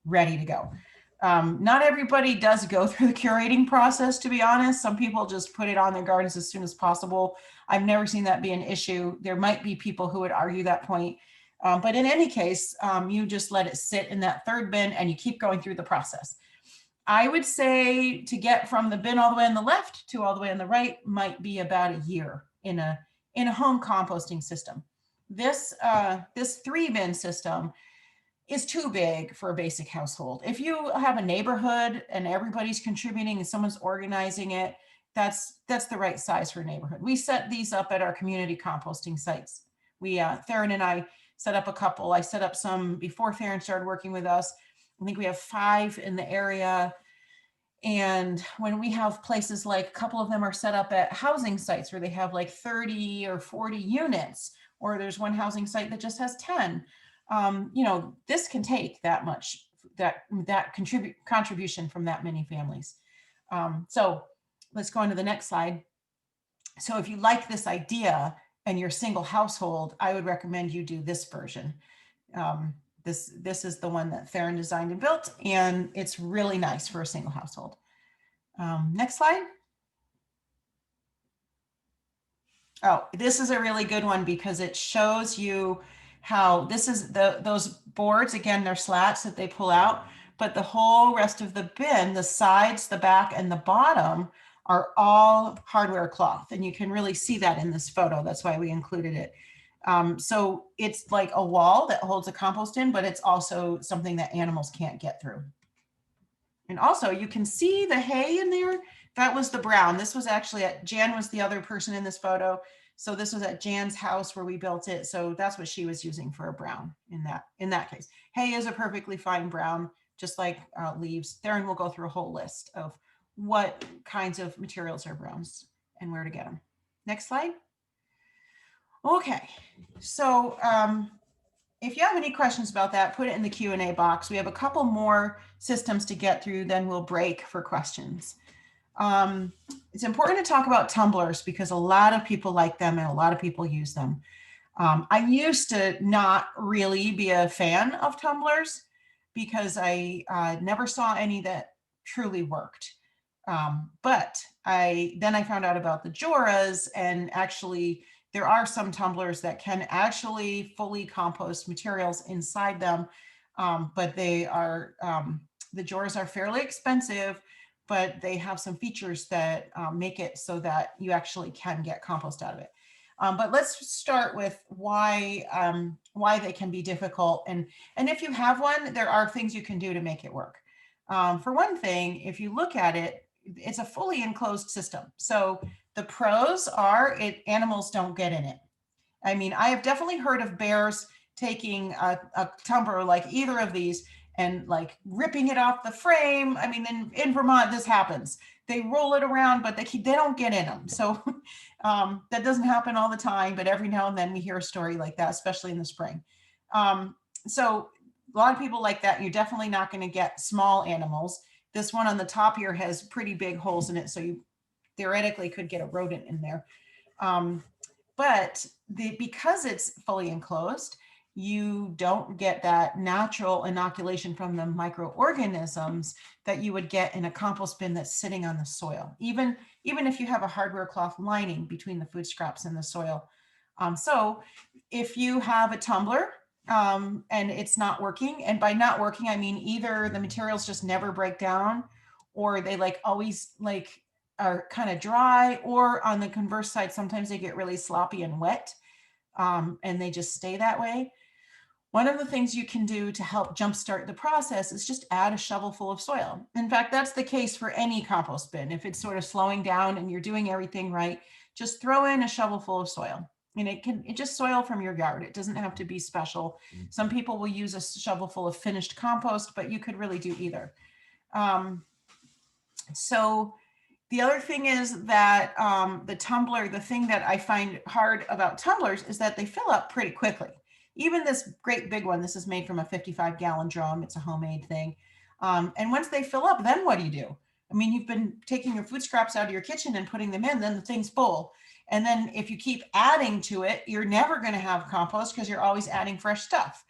ready to go. Not everybody does go through the curating process, to be honest. Some people just put it on their gardens as soon as possible. I've never seen that be an issue. There might be people who would argue that point. But in any case, you just let it sit in that 3rd bin, and you keep going through the process. I would say to get from the bin all the way on the left to all the way on the right might be about a year in a home composting system. This 3-bin system is too big for a basic household. If you have a neighborhood and everybody's contributing and someone's organizing it, that's the right size for a neighborhood. We set these up at our community composting sites. Theron and I set up a couple. I set up some before Theron started working with us. I think we have 5 in the area. And when we have places, like a couple of them are set up at housing sites where they have like 30 or 40 units, or there's one housing site that just has 10. This can take that much, that contribution from that many families. So let's go on to the next slide. So if you like this idea and you're a single household, I would recommend you do this version. This is the one that Theron designed and built, and it's really nice for a single household. Next slide. Oh, this is a really good one because it shows you how this is those boards, again, they're slats that they pull out, but the whole rest of the bin, the sides, the back, and the bottom are all hardware cloth. And you can really see that in this photo. That's why we included it. So it's like a wall that holds a compost in, but it's also something that animals can't get through. And also you can see the hay in there. That was the brown. This was actually Jan was the other person in this photo. So this was at Jan's house where we built it. So that's what she was using for a brown in that case. Hay is a perfectly fine brown, just like leaves. Theron will go through a whole list of what kinds of materials are browns and where to get them. Next slide. Okay, so if you have any questions about that, put it in the Q&A box. We have a couple more systems to get through, then we'll break for questions. It's important to talk about tumblers because a lot of people like them and a lot of people use them. I used to not really be a fan of tumblers because I never saw any that truly worked. But then I found out about the Joras, and actually there are some tumblers that can actually fully compost materials inside them. But they are, the Joras are fairly expensive, but they have some features that make it so that you actually can get compost out of it. But let's start with why they can be difficult. And if you have one, there are things you can do to make it work. For one thing, if you look at it, it's a fully enclosed system. So the pros are animals don't get in it. I mean, I have definitely heard of bears taking a tumbler like either of these and like ripping it off the frame. I mean, in Vermont, this happens. They roll it around, but they don't get in them. So that doesn't happen all the time, but every now and then we hear a story like that, especially in the spring. So a lot of people like that. You're definitely not going to get small animals. This one on the top here has pretty big holes in it, so you theoretically could get a rodent in there. But because it's fully enclosed, you don't get that natural inoculation from the microorganisms that you would get in a compost bin that's sitting on the soil, even if you have a hardware cloth lining between the food scraps and the soil. So if you have a tumbler and it's not working, and by not working, I mean either the materials just never break down, or they like always like are kind of dry, or on the converse side, sometimes they get really sloppy and wet, and they just stay that way. One of the things you can do to help jumpstart the process is just add a shovel full of soil. In fact, that's the case for any compost bin. If it's sort of slowing down and you're doing everything right, just throw in a shovel full of soil. And it just soil from your yard. It doesn't have to be special. Some people will use a shovel full of finished compost, but you could really do either. So the other thing is that the tumbler, the thing that I find hard about tumblers is that they fill up pretty quickly. Even this great big one, this is made from a 55-gallon drum. It's a homemade thing. And once they fill up, then what do you do? I mean, you've been taking your food scraps out of your kitchen and putting them in, then the thing's full. And then if you keep adding to it, you're never going to have compost because you're always adding fresh stuff.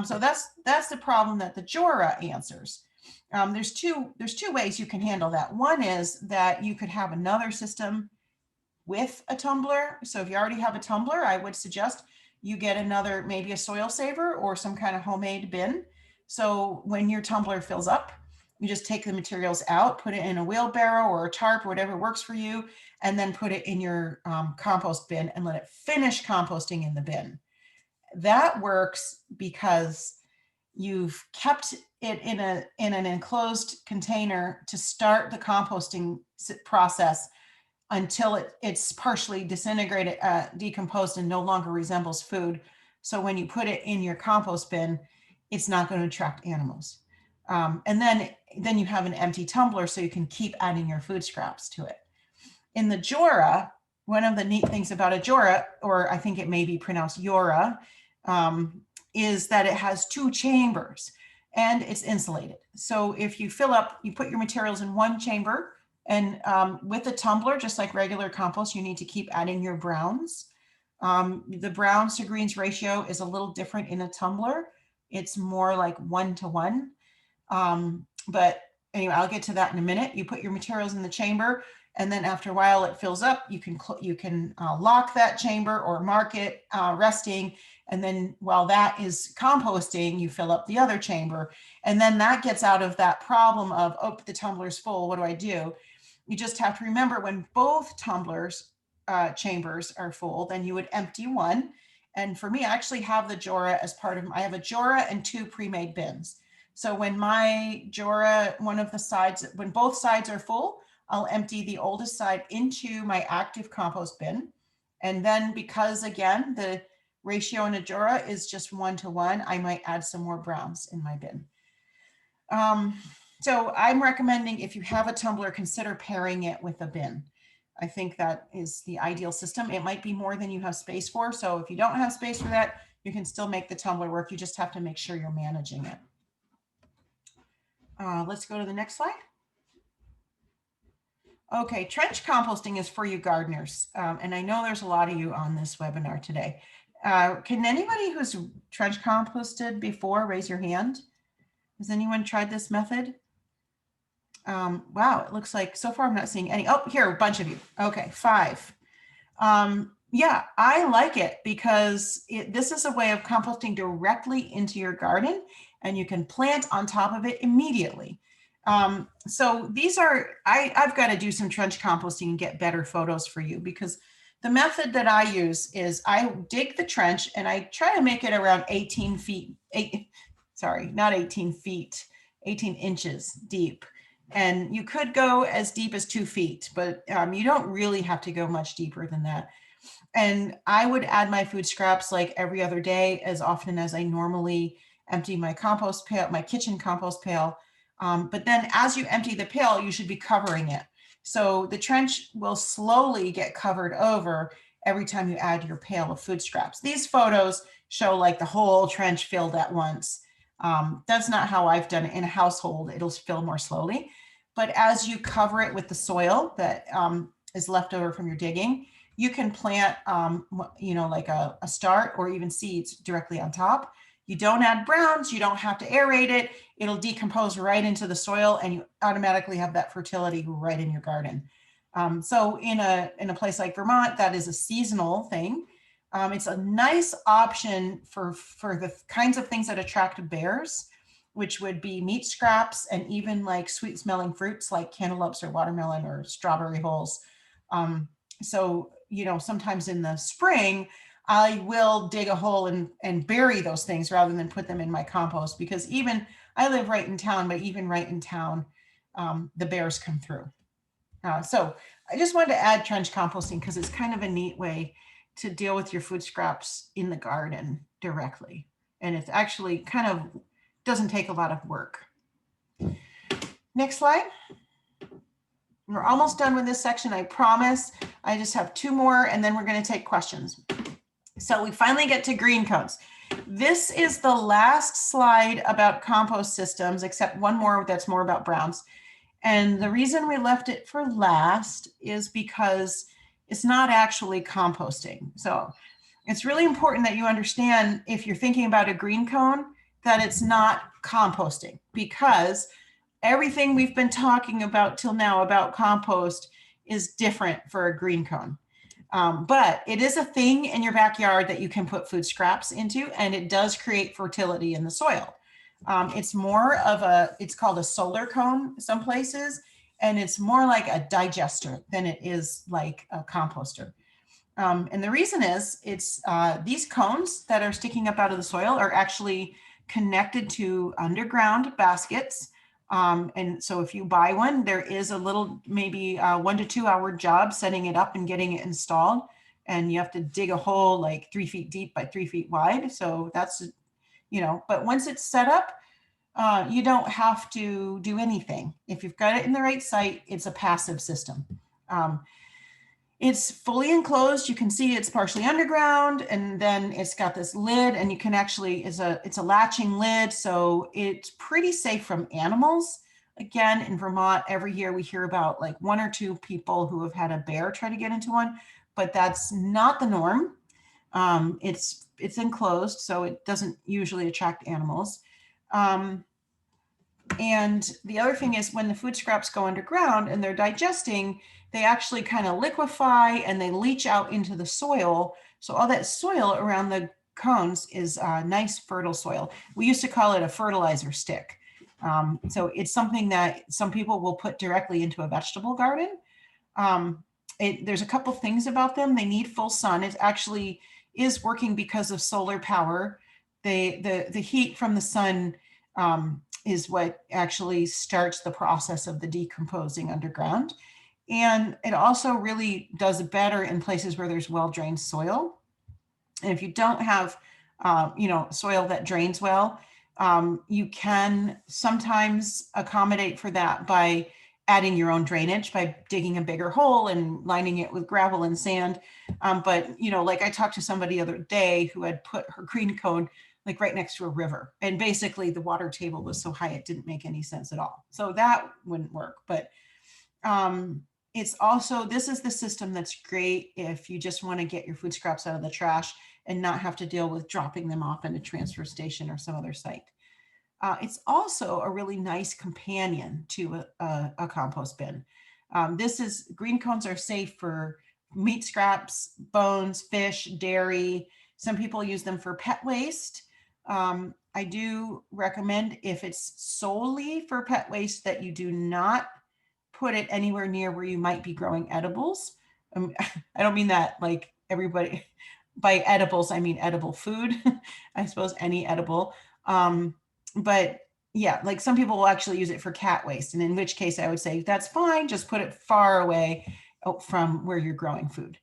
So that's the problem that the Jora answers. There's two ways you can handle that. One is that you could have another system with a tumbler. So if you already have a tumbler, I would suggest you get another, maybe a soil saver or some kind of homemade bin. So when your tumbler fills up, you just take the materials out, put it in a wheelbarrow or a tarp or whatever works for you, and then put it in your compost bin and let it finish composting in the bin. That works because you've kept it in an enclosed container to start the composting process until it's partially disintegrated, decomposed, and no longer resembles food. So when you put it in your compost bin, it's not going to attract animals. And then you have an empty tumbler, so you can keep adding your food scraps to it. In the Jora, one of the neat things about a Jora, or I think it may be pronounced Jora, is that it has two chambers and it's insulated. So if you fill up, you put your materials in one chamber, and with a tumbler, just like regular compost, you need to keep adding your browns. The browns to greens ratio is a little different in a tumbler. It's more like 1-to-1. But anyway, I'll get to that in a minute. You put your materials in the chamber, and then after a while it fills up. You can lock that chamber or mark it resting. And then while that is composting, you fill up the other chamber. And then that gets out of that problem of, oh, the tumbler's full, what do I do? You just have to remember, when both tumblers chambers are full, then you would empty one. And for me, I actually have the Jora as part of, I have a Jora and 2 pre-made bins. So when my Jora, when both sides are full, I'll empty the oldest side into my active compost bin. And then because, again, the ratio in a Jora is just 1-to-1, I might add some more browns in my bin. So I'm recommending, if you have a tumbler, consider pairing it with a bin. I think that is the ideal system. It might be more than you have space for. So if you don't have space for that, You can still make the tumbler work. You just have to make sure you're managing it. Let's go to the next slide. Okay, trench composting is for you gardeners. And I know there's a lot of you on this webinar today. Can anybody who's trench composted before raise your hand? Has anyone tried this method? Wow, it looks like so far I'm not seeing any. Oh, here, a bunch of you. Okay, 5. Yeah, I like it because this is a way of composting directly into your garden, and you can plant on top of it immediately. So these are, I've got to do some trench composting and get better photos for you, because the method that I use is I dig the trench and I try to make it around 18 feet, not 18 feet, 18 inches deep. And you could go as deep as 2 feet, but you don't really have to go much deeper than that. And I would add my food scraps like every other day, as often as I normally empty my compost pail, my kitchen compost pail. But then as you empty the pail, you should be covering it. So the trench will slowly get covered over every time you add your pail of food scraps. These photos show like the whole trench filled at once. That's not how I've done it in a household. It'll fill more slowly. But as you cover it with the soil that is left over from your digging, you can plant, like a start or even seeds directly on top. You don't add browns. You don't have to aerate it. It'll decompose right into the soil, and you automatically have that fertility right in your garden. So in a place like Vermont, that is a seasonal thing. It's a nice option for the kinds of things that attract bears, which would be meat scraps and even like sweet smelling fruits like cantaloupes or watermelon or strawberry hulls. So, sometimes in the spring, I will dig a hole and bury those things rather than put them in my compost, because I live right in town, but even right in town, the bears come through. So I just wanted to add trench composting because it's kind of a neat way to deal with your food scraps in the garden directly. And it's actually kind of doesn't take a lot of work. Next slide. We're almost done with this section, I promise. I just have 2 more and then we're going to take questions. So we finally get to green cones. This is the last slide about compost systems, except one more that's more about browns. And the reason we left it for last is because it's not actually composting. So it's really important that you understand, if you're thinking about a green cone, that it's not composting, because everything we've been talking about till now about compost is different for a green cone. But it is a thing in your backyard that you can put food scraps into, and it does create fertility in the soil. It's more of it's called a solar cone some places, and it's more like a digester than it is like a composter. And the reason is these cones that are sticking up out of the soil are actually connected to underground baskets. And so if you buy one, there is a little, maybe 1 to 2 hour job setting it up and getting it installed. And you have to dig a hole like 3 feet deep by 3 feet wide. So that's, but once it's set up, you don't have to do anything. If you've got it in the right site, it's a passive system. It's fully enclosed. You can see it's partially underground, and then it's got this lid, and you can actually, it's a latching lid. So it's pretty safe from animals. Again, in Vermont, every year we hear about like 1 or 2 people who have had a bear try to get into one, but that's not the norm. It's enclosed, so it doesn't usually attract animals. And the other thing is, when the food scraps go underground and they're digesting, they actually kind of liquefy and they leach out into the soil. So all that soil around the cones is nice fertile soil. We used to call it a fertilizer stick. So it's something that some people will put directly into a vegetable garden. There's a couple things about them. They need full sun. It actually is working because of solar power. The heat from the sun is what actually starts the process of the decomposing underground. And it also really does better in places where there's well-drained soil. And if you don't have, soil that drains well, you can sometimes accommodate for that by adding your own drainage, by digging a bigger hole and lining it with gravel and sand. But, you know, like I talked to somebody the other day who had put her green cone like right next to a river. And basically the water table was so high, it didn't make any sense at all. So that wouldn't work. But it's also, this is the system that's great if you just want to get your food scraps out of the trash and not have to deal with dropping them off in a transfer station or some other site. It's also a really nice companion to a compost bin. Green cones are safe for meat scraps, bones, fish, dairy. Some people use them for pet waste. I do recommend, if it's solely for pet waste, that you do not put it anywhere near where you might be growing edibles. I don't mean that like everybody, by edibles, I mean edible food. I suppose any edible. But yeah, like some people will actually use it for cat waste. And in which case I would say, that's fine. Just put it far away from where you're growing food.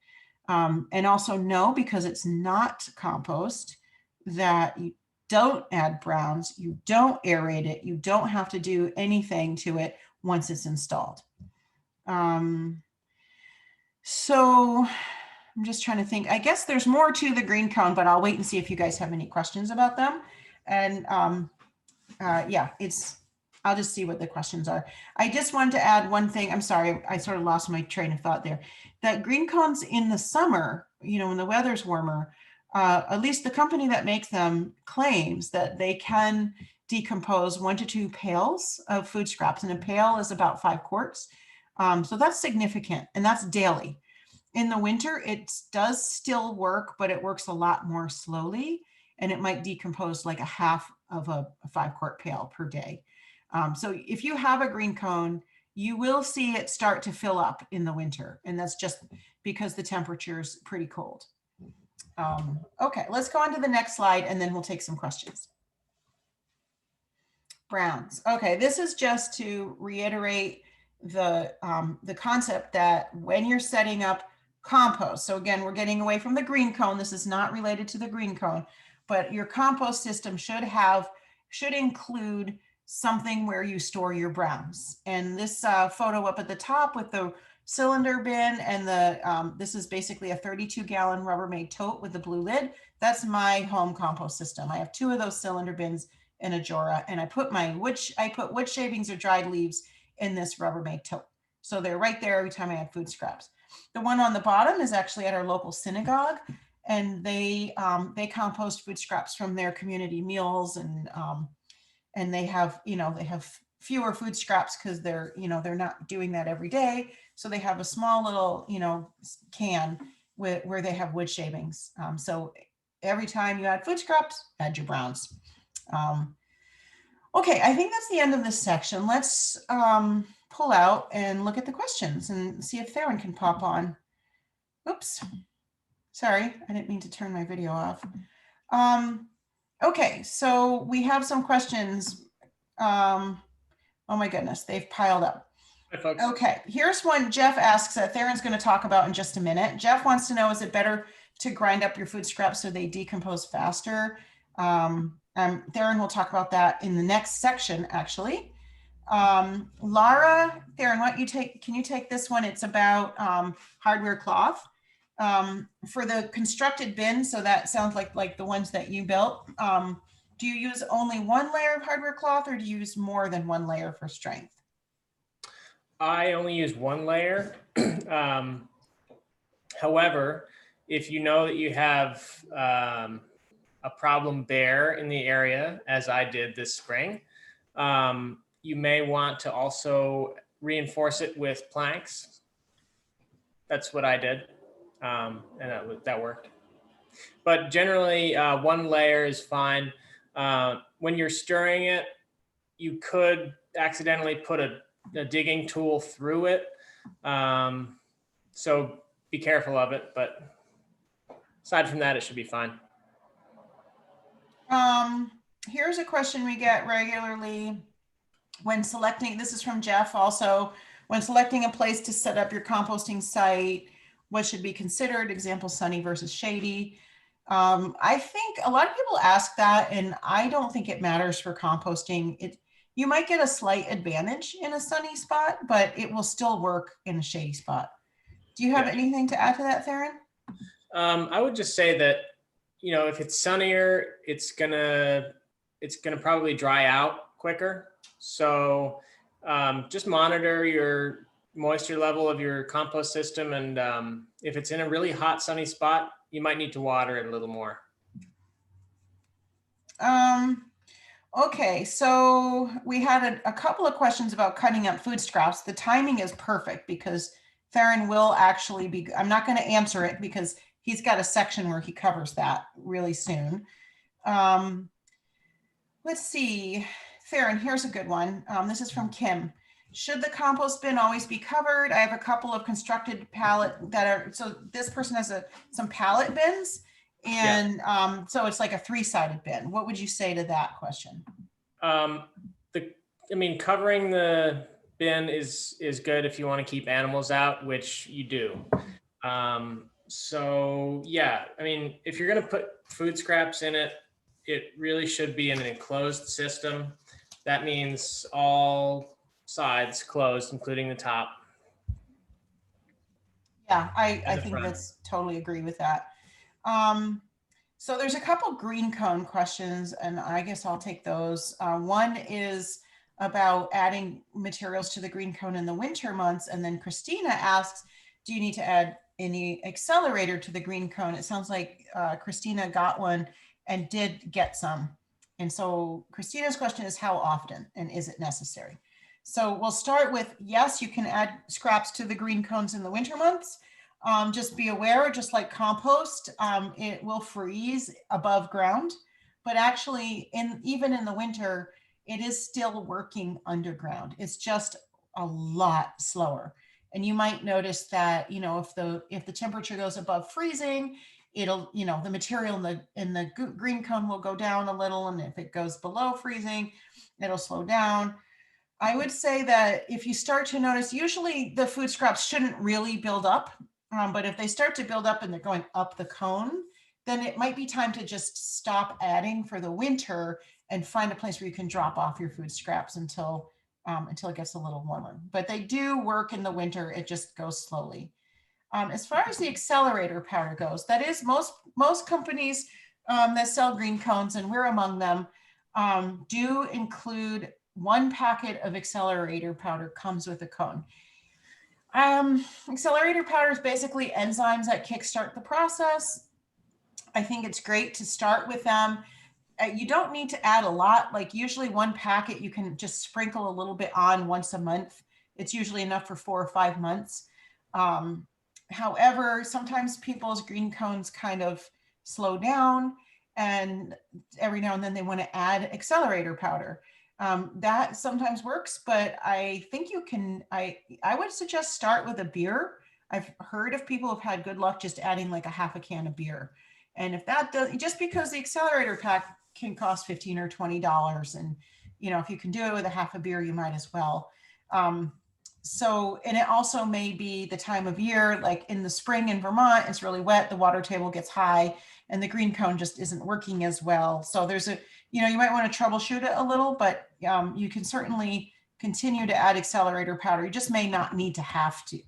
And also know, because it's not compost, that you don't add browns, you don't aerate it, you don't have to do anything to it once it's installed. So I'm just trying to think. I guess there's more to the green cone, but I'll wait and see if you guys have any questions about them. And yeah, I'll just see what the questions are. I just wanted to add one thing. I'm sorry, I sort of lost my train of thought there. That green cones in the summer, you know, when the weather's warmer, at least the company that makes them claims that they can decompose 1 to 2 pails of food scraps, and a pail is about 5 quarts. So that's significant, and that's daily. In the winter, it does still work, but it works a lot more slowly, and it might decompose like a half of a 5 quart pail per day. So if you have a green cone, you will see it start to fill up in the winter, and that's just because the temperature is pretty cold. Okay, let's go on to the next slide, and then we'll take some questions. Browns. Okay, this is just to reiterate the concept that when you're setting up compost, so again, we're getting away from the green cone. This is not related to the green cone, but your compost system should include something where you store your browns. And this photo up at the top with the cylinder bin and this is basically a 32-gallon Rubbermaid tote with the blue lid. That's my home compost system. I have 2 of those cylinder bins in a Jora, and I put wood shavings or dried leaves in this Rubbermaid tote. So they're right there every time I add food scraps. The one on the bottom is actually at our local synagogue, and they compost food scraps from their community meals, and they have fewer food scraps because they're not doing that every day. So they have a small little can where they have wood shavings. So every time you add food scraps, add your browns. Okay, I think that's the end of this section. Let's pull out and look at the questions and see if Theron can pop on. Oops, sorry, I didn't mean to turn my video off. Okay, so we have some questions. Oh my goodness, they've piled up. Hi, folks. Okay, here's one Jeff asks that Theron's going to talk about in just a minute. Jeff wants to know, is it better to grind up your food scraps so they decompose faster? Theron will talk about that in the next section, actually. Lara, Theron, can you take this one? It's about hardware cloth. For the constructed bin, so that sounds like the ones that you built. Do you use only 1 layer of hardware cloth, or do you use more than 1 layer for strength? I only use 1 layer. However, if you know that you have a problem bear in the area, as I did this spring, you may want to also reinforce it with planks. That's what I did, and that worked. But generally, 1 layer is fine. When you're stirring it, you could accidentally put a digging tool through it. So be careful of it, but aside from that, it should be fine. Here's a question we get regularly when selecting, this is from Jeff also, when selecting a place to set up your composting site, what should be considered? Example, sunny versus shady. I think a lot of people ask that, and I don't think it matters for composting. You might get a slight advantage in a sunny spot, but it will still work in a shady spot. Do you have anything to add to that, Theron? I would just say that, if it's sunnier, it's gonna probably dry out quicker. So just monitor your moisture level of your compost system, and if it's in a really hot, sunny spot, you might need to water it a little more. Okay, so we had a couple of questions about cutting up food scraps. The timing is perfect because Theron will actually be, I'm not going to answer it because he's got a section where he covers that really soon. Let's see, Theron, here's a good one. This is from Kim. Should the compost bin always be covered? I have a couple of constructed pallet that are, so this person has some pallet bins. And so it's like a 3-sided bin. What would you say to that question? Covering the bin is good if you want to keep animals out, which you do. So yeah, if you're going to put food scraps in it, it really should be in an enclosed system. That means all sides closed, including the top. Yeah, I think that's totally agree with that. So there's a couple green cone questions, and I guess I'll take those. One is about adding materials to the green cone in the winter months. And then Christina asks, do you need to add any accelerator to the green cone? It sounds like Christina got one and did get some. And so Christina's question is how often and is it necessary? So we'll start with, yes, you can add scraps to the green cones in the winter months. Just be aware, just like compost, it will freeze above ground, but actually even in the winter, it is still working underground. It's just a lot slower. And you might notice that, if the temperature goes above freezing, it'll, the material in the green cone will go down a little. And if it goes below freezing, it'll slow down. I would say that if you start to notice, usually the food scraps shouldn't really build up. But if they start to build up and they're going up the cone, then it might be time to just stop adding for the winter and find a place where you can drop off your food scraps until it gets a little warmer. But they do work in the winter. It just goes slowly. As far as the accelerator powder goes, that is most companies that sell green cones, and we're among them, do include 1 packet of accelerator powder comes with a cone. Accelerator powder is basically enzymes that kickstart the process. I think it's great to start with them. You don't need to add a lot. Like usually 1 packet, you can just sprinkle a little bit on once a month. It's usually enough for 4 or 5 months. However, sometimes people's green cones kind of slow down, and every now and then they want to add accelerator powder. That sometimes works, but I think you can, I would suggest start with a beer. I've heard of people have had good luck just adding like a half a can of beer. And if that does, just because the accelerator pack can cost $15 or $20, and if you can do it with a half a beer, you might as well. And it also may be the time of year, like in the spring in Vermont, it's really wet, the water table gets high, and the green cone just isn't working as well. So there's you might want to troubleshoot it a little, but you can certainly continue to add accelerator powder. You just may not need to have to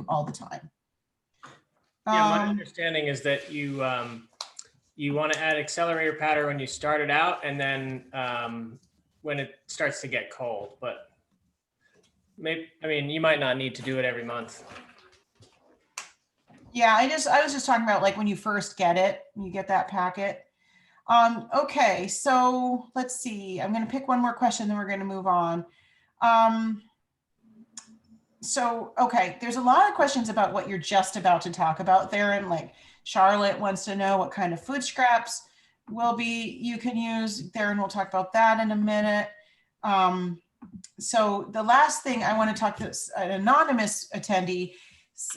all the time. Yeah, my understanding is that you want to add accelerator powder when you start it out, and then when it starts to get cold. But you might not need to do it every month. Yeah, I was just talking about like when you first get it, you get that packet. Okay, so let's see. I'm going to pick one more question, then we're going to move on. Okay, there's a lot of questions about what you're just about to talk about there. And like Charlotte wants to know what kind of food scraps you can use there, and we'll talk about that in a minute. So the last thing I want to talk to an anonymous attendee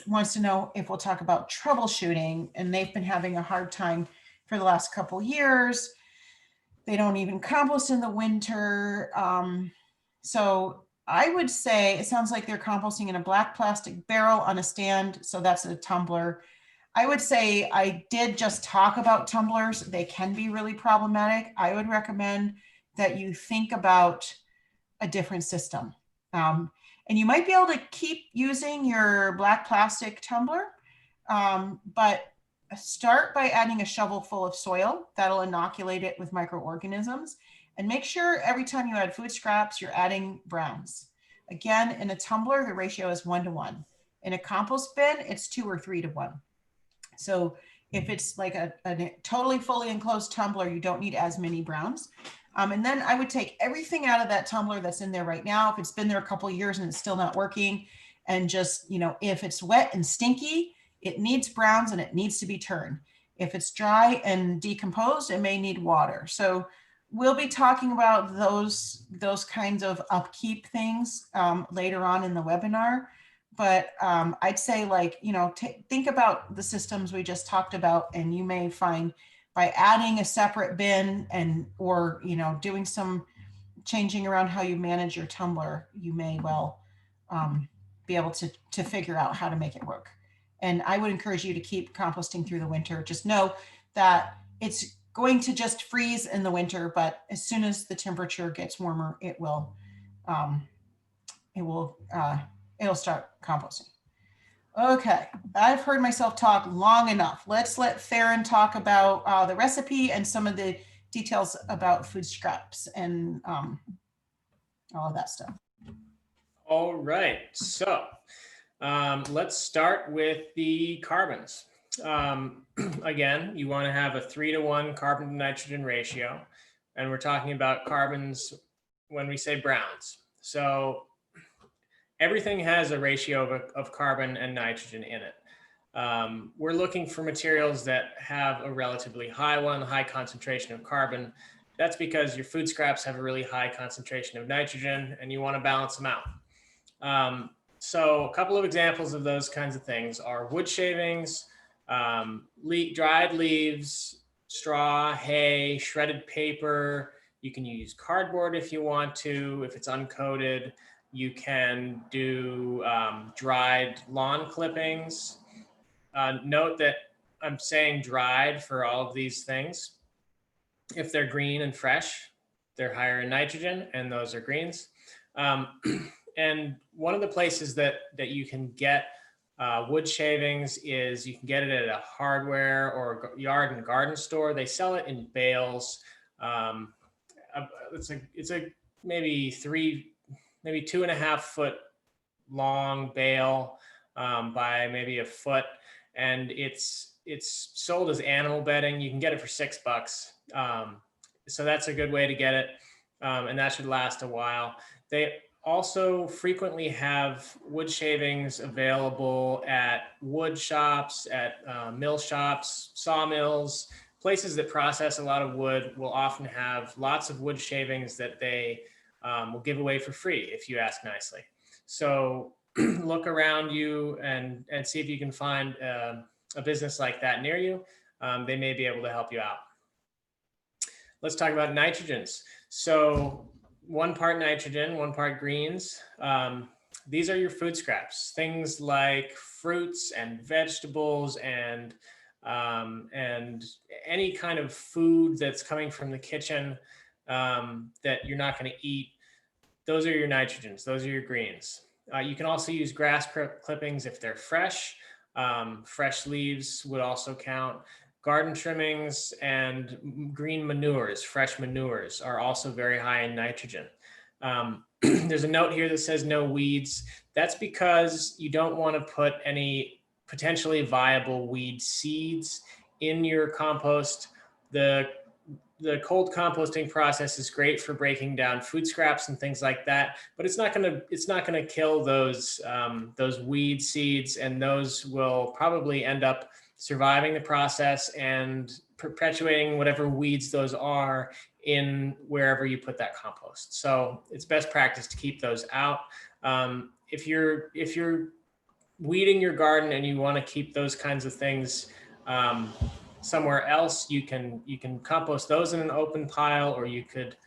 wants to know if we'll talk about troubleshooting, and they've been having a hard time for the last couple years. They don't even compost in the winter. So I would say it sounds like they're composting in a black plastic barrel on a stand. So that's a tumbler. I would say I did just talk about tumblers. They can be really problematic. I would recommend that you think about a different system. And you might be able to keep using your black plastic tumbler, but start by adding a shovel full of soil. That'll inoculate it with microorganisms. And make sure every time you add food scraps, you're adding browns. Again, in a tumbler, the ratio is 1-to-1. In a compost bin, it's 2 or 3-to-1. So if it's like a totally fully enclosed tumbler, you don't need as many browns. And then I would take everything out of that tumbler that's in there right now. If it's been there a couple of years and it's still not working, and just, if it's wet and stinky, it needs browns and it needs to be turned. If it's dry and decomposed, it may need water. So we'll be talking about those kinds of upkeep things later on in the webinar. But I'd say, like, think about the systems we just talked about, and you may find by adding a separate bin or doing some changing around how you manage your tumbler, you may well be able to figure out how to make it work. And I would encourage you to keep composting through the winter. Just know that it's going to just freeze in the winter, but as soon as the temperature gets warmer, it'll start composting. Okay, I've heard myself talk long enough. Let's let Theron talk about the recipe and some of the details about food scraps and all of that stuff. All right, so let's start with the carbons. Again, you want to have a 3-to-1 carbon to nitrogen ratio, and we're talking about carbons when we say browns. So everything has a ratio of carbon and nitrogen in it. We're looking for materials that have a relatively high concentration of carbon. That's because your food scraps have a really high concentration of nitrogen, and you want to balance them out. So a couple of examples of those kinds of things are wood shavings, dried leaves, straw, hay, shredded paper. You can use cardboard if you want to, if it's uncoated. You can do dried lawn clippings. Note that I'm saying dried for all of these things. If they're green and fresh, they're higher in nitrogen, and those are greens. And one of the places that you can get wood shavings is you can get it at a hardware or yard and garden store. They sell it in bales. It's a maybe 2.5 foot long bale by maybe a foot, and it's sold as animal bedding. You can get it for $6. So that's a good way to get it, and that should last a while. They also frequently have wood shavings available at wood shops, at mill shops, sawmills. Places that process a lot of wood will often have lots of wood shavings that they will give away for free if you ask nicely. So look around you and see if you can find a business like that near you. They may be able to help you out. Let's talk about nitrogens. So 1 part nitrogen, 1 part greens. These are your food scraps, things like fruits and vegetables and any kind of food that's coming from the kitchen that you're not going to eat. Those are your nitrogens. Those are your greens. You can also use grass clippings if they're fresh. Fresh leaves would also count. Garden trimmings and green manures, fresh manures, are also very high in nitrogen. There's a note here that says no weeds. That's because you don't want to put any potentially viable weed seeds in your compost. The cold composting process is great for breaking down food scraps and things like that, but it's not gonna kill those weed seeds, and those will probably end up surviving the process and perpetuating whatever weeds those are in wherever you put that compost. So it's best practice to keep those out. If you're weeding your garden and you want to keep those kinds of things somewhere else, you can compost those in an open pile, or you could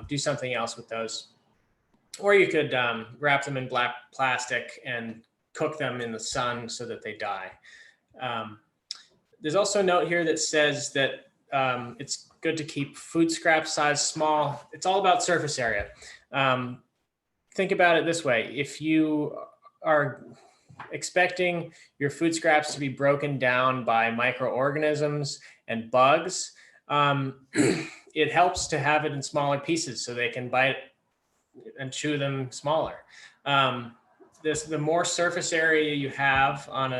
do something else with those, or you could wrap them in black plastic and cook them in the sun so that they die. There's also a note here that says that it's good to keep food scrap size small. It's all about surface area. Think about it this way: if you are expecting your food scraps to be broken down by microorganisms and bugs, it helps to have it in smaller pieces so they can bite and chew them smaller. The more surface area you have on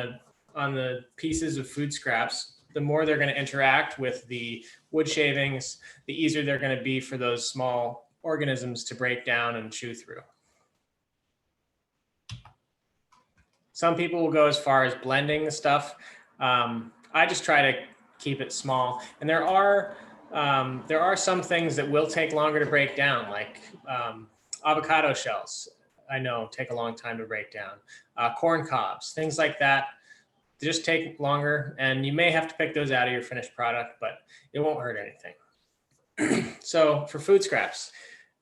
the pieces of food scraps, the more they're going to interact with the wood shavings, the easier they're going to be for those small organisms to break down and chew through. Some people will go as far as blending the stuff. I just try to keep it small. And there are some things that will take longer to break down, like avocado shells, I know take a long time to break down. Corn cobs, things like that, they just take longer, and you may have to pick those out of your finished product, but it won't hurt anything. So for food scraps,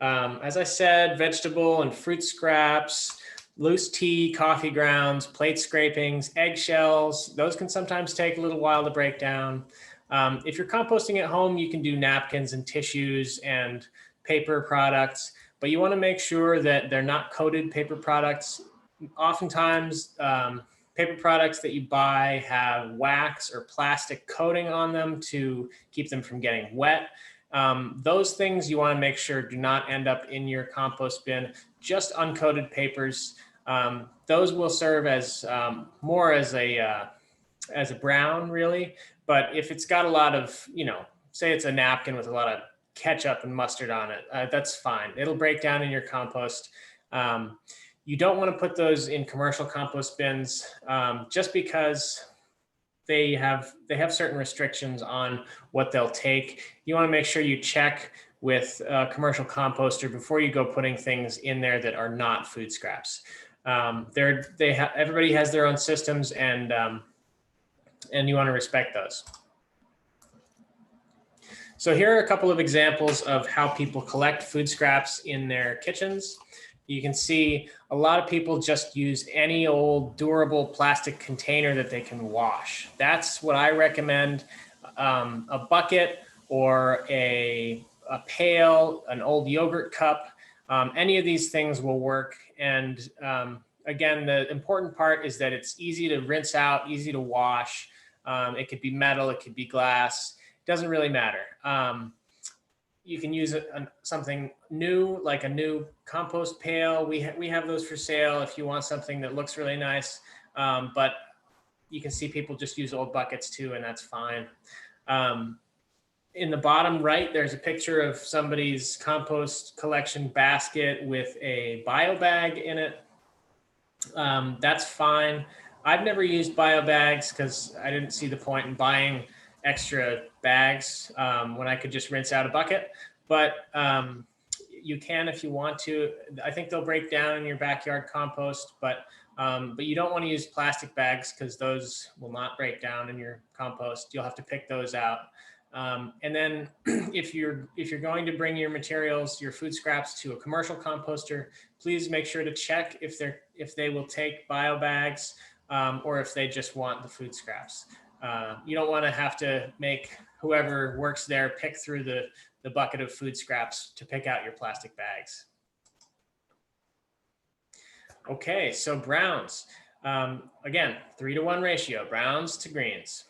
as I said, vegetable and fruit scraps, loose tea, coffee grounds, plate scrapings, eggshells, those can sometimes take a little while to break down. If you're composting at home, you can do napkins and tissues and paper products, but you want to make sure that they're not coated paper products. Oftentimes, paper products that you buy have wax or plastic coating on them to keep them from getting wet. Those things you want to make sure do not end up in your compost bin. Just uncoated papers. Those will serve as more as a brown, really. But if it's got a lot of, say it's a napkin with a lot of ketchup and mustard on it, that's fine. It'll break down in your compost. You don't want to put those in commercial compost bins just because they have certain restrictions on what they'll take. You want to make sure you check with a commercial composter before you go putting things in there that are not food scraps. Everybody has their own systems, and you want to respect those. So here are a couple of examples of how people collect food scraps in their kitchens. You can see a lot of people just use any old durable plastic container that they can wash. That's what I recommend. A bucket or a pail, an old yogurt cup, any of these things will work. And again, the important part is that it's easy to rinse out, easy to wash. It could be metal, it could be glass. Doesn't really matter. You can use something new, like a new compost pail. We have those for sale if you want something that looks really nice. But you can see people just use old buckets too, and that's fine. In the bottom right, there's a picture of somebody's compost collection basket with a bio bag in it. That's fine. I've never used bio bags because I didn't see the point in buying extra bags when I could just rinse out a bucket, but you can if you want to. I think they'll break down in your backyard compost, but you don't want to use plastic bags because those will not break down in your compost. You'll have to pick those out. And then if you're going to bring your materials, your food scraps, to a commercial composter, please make sure to check if they will take bio bags or if they just want the food scraps. You don't want to have to make whoever works there pick through the bucket of food scraps to pick out your plastic bags. Okay, so browns. Again, 3-to-1 ratio, browns to greens.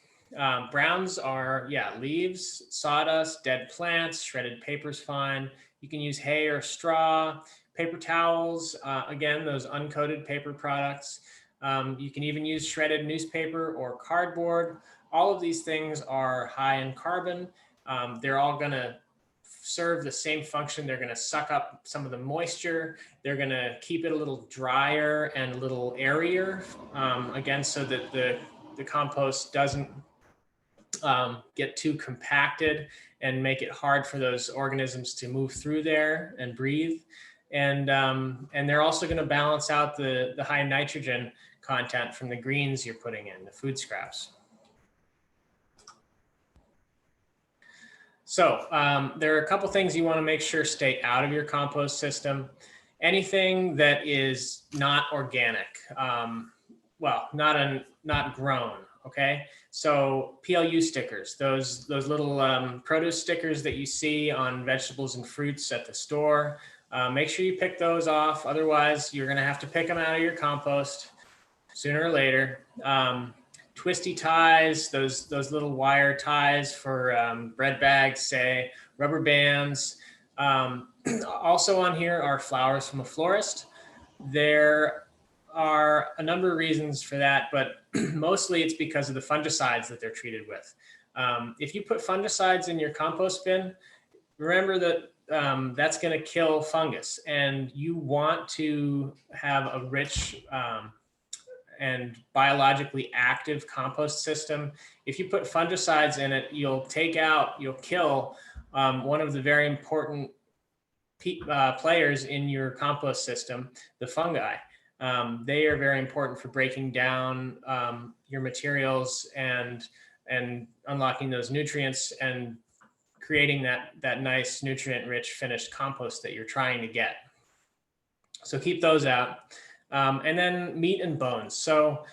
Browns are, leaves, sawdust, dead plants, shredded paper's fine. You can use hay or straw, paper towels, again, those uncoated paper products. You can even use shredded newspaper or cardboard. All of these things are high in carbon. They're all going to serve the same function. They're going to suck up some of the moisture. They're going to keep it a little drier and a little airier, again, so that the compost doesn't get too compacted and make it hard for those organisms to move through there and breathe. And they're also going to balance out the high nitrogen content from the greens you're putting in, the food scraps. So there are a couple things you want to make sure stay out of your compost system. Anything that is not organic, not grown. Okay, so PLU stickers, those little produce stickers that you see on vegetables and fruits at the store. Make sure you pick those off. Otherwise, you're going to have to pick them out of your compost. sooner or later. Twisty ties, those little wire ties for bread bags, say, rubber bands. Also on here are flowers from a florist. There are a number of reasons for that, but mostly it's because of the fungicides that they're treated with. If you put fungicides in your compost bin, remember that that's going to kill fungus, and you want to have a rich and biologically active compost system. If you put fungicides in it, you'll kill one of the very important players in your compost system, the fungi. They are very important for breaking down your materials and unlocking those nutrients and creating that nice nutrient-rich finished compost that you're trying to get. So keep those out. And then meat and bones. So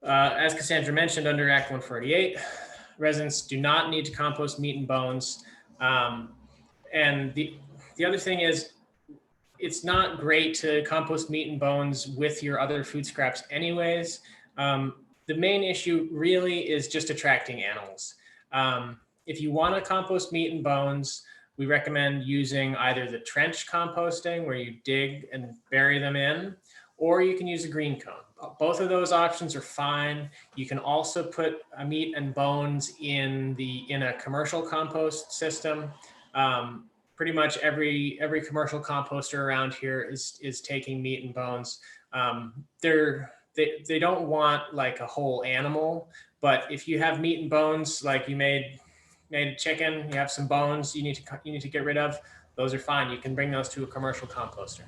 as Cassandra mentioned, under Act 148, residents do not need to compost meat and bones. And the other thing is, it's not great to compost meat and bones with your other food scraps anyways. The main issue really is just attracting animals. If you want to compost meat and bones, we recommend using either the trench composting, where you dig and bury them in, or you can use a green cone. Both of those options are fine. You can also put meat and bones in a commercial compost system. Pretty much every commercial composter around here is taking meat and bones. They don't want like a whole animal, but if you have meat and bones, like you made a chicken, you have some bones you need to get rid of, those are fine. You can bring those to a commercial composter.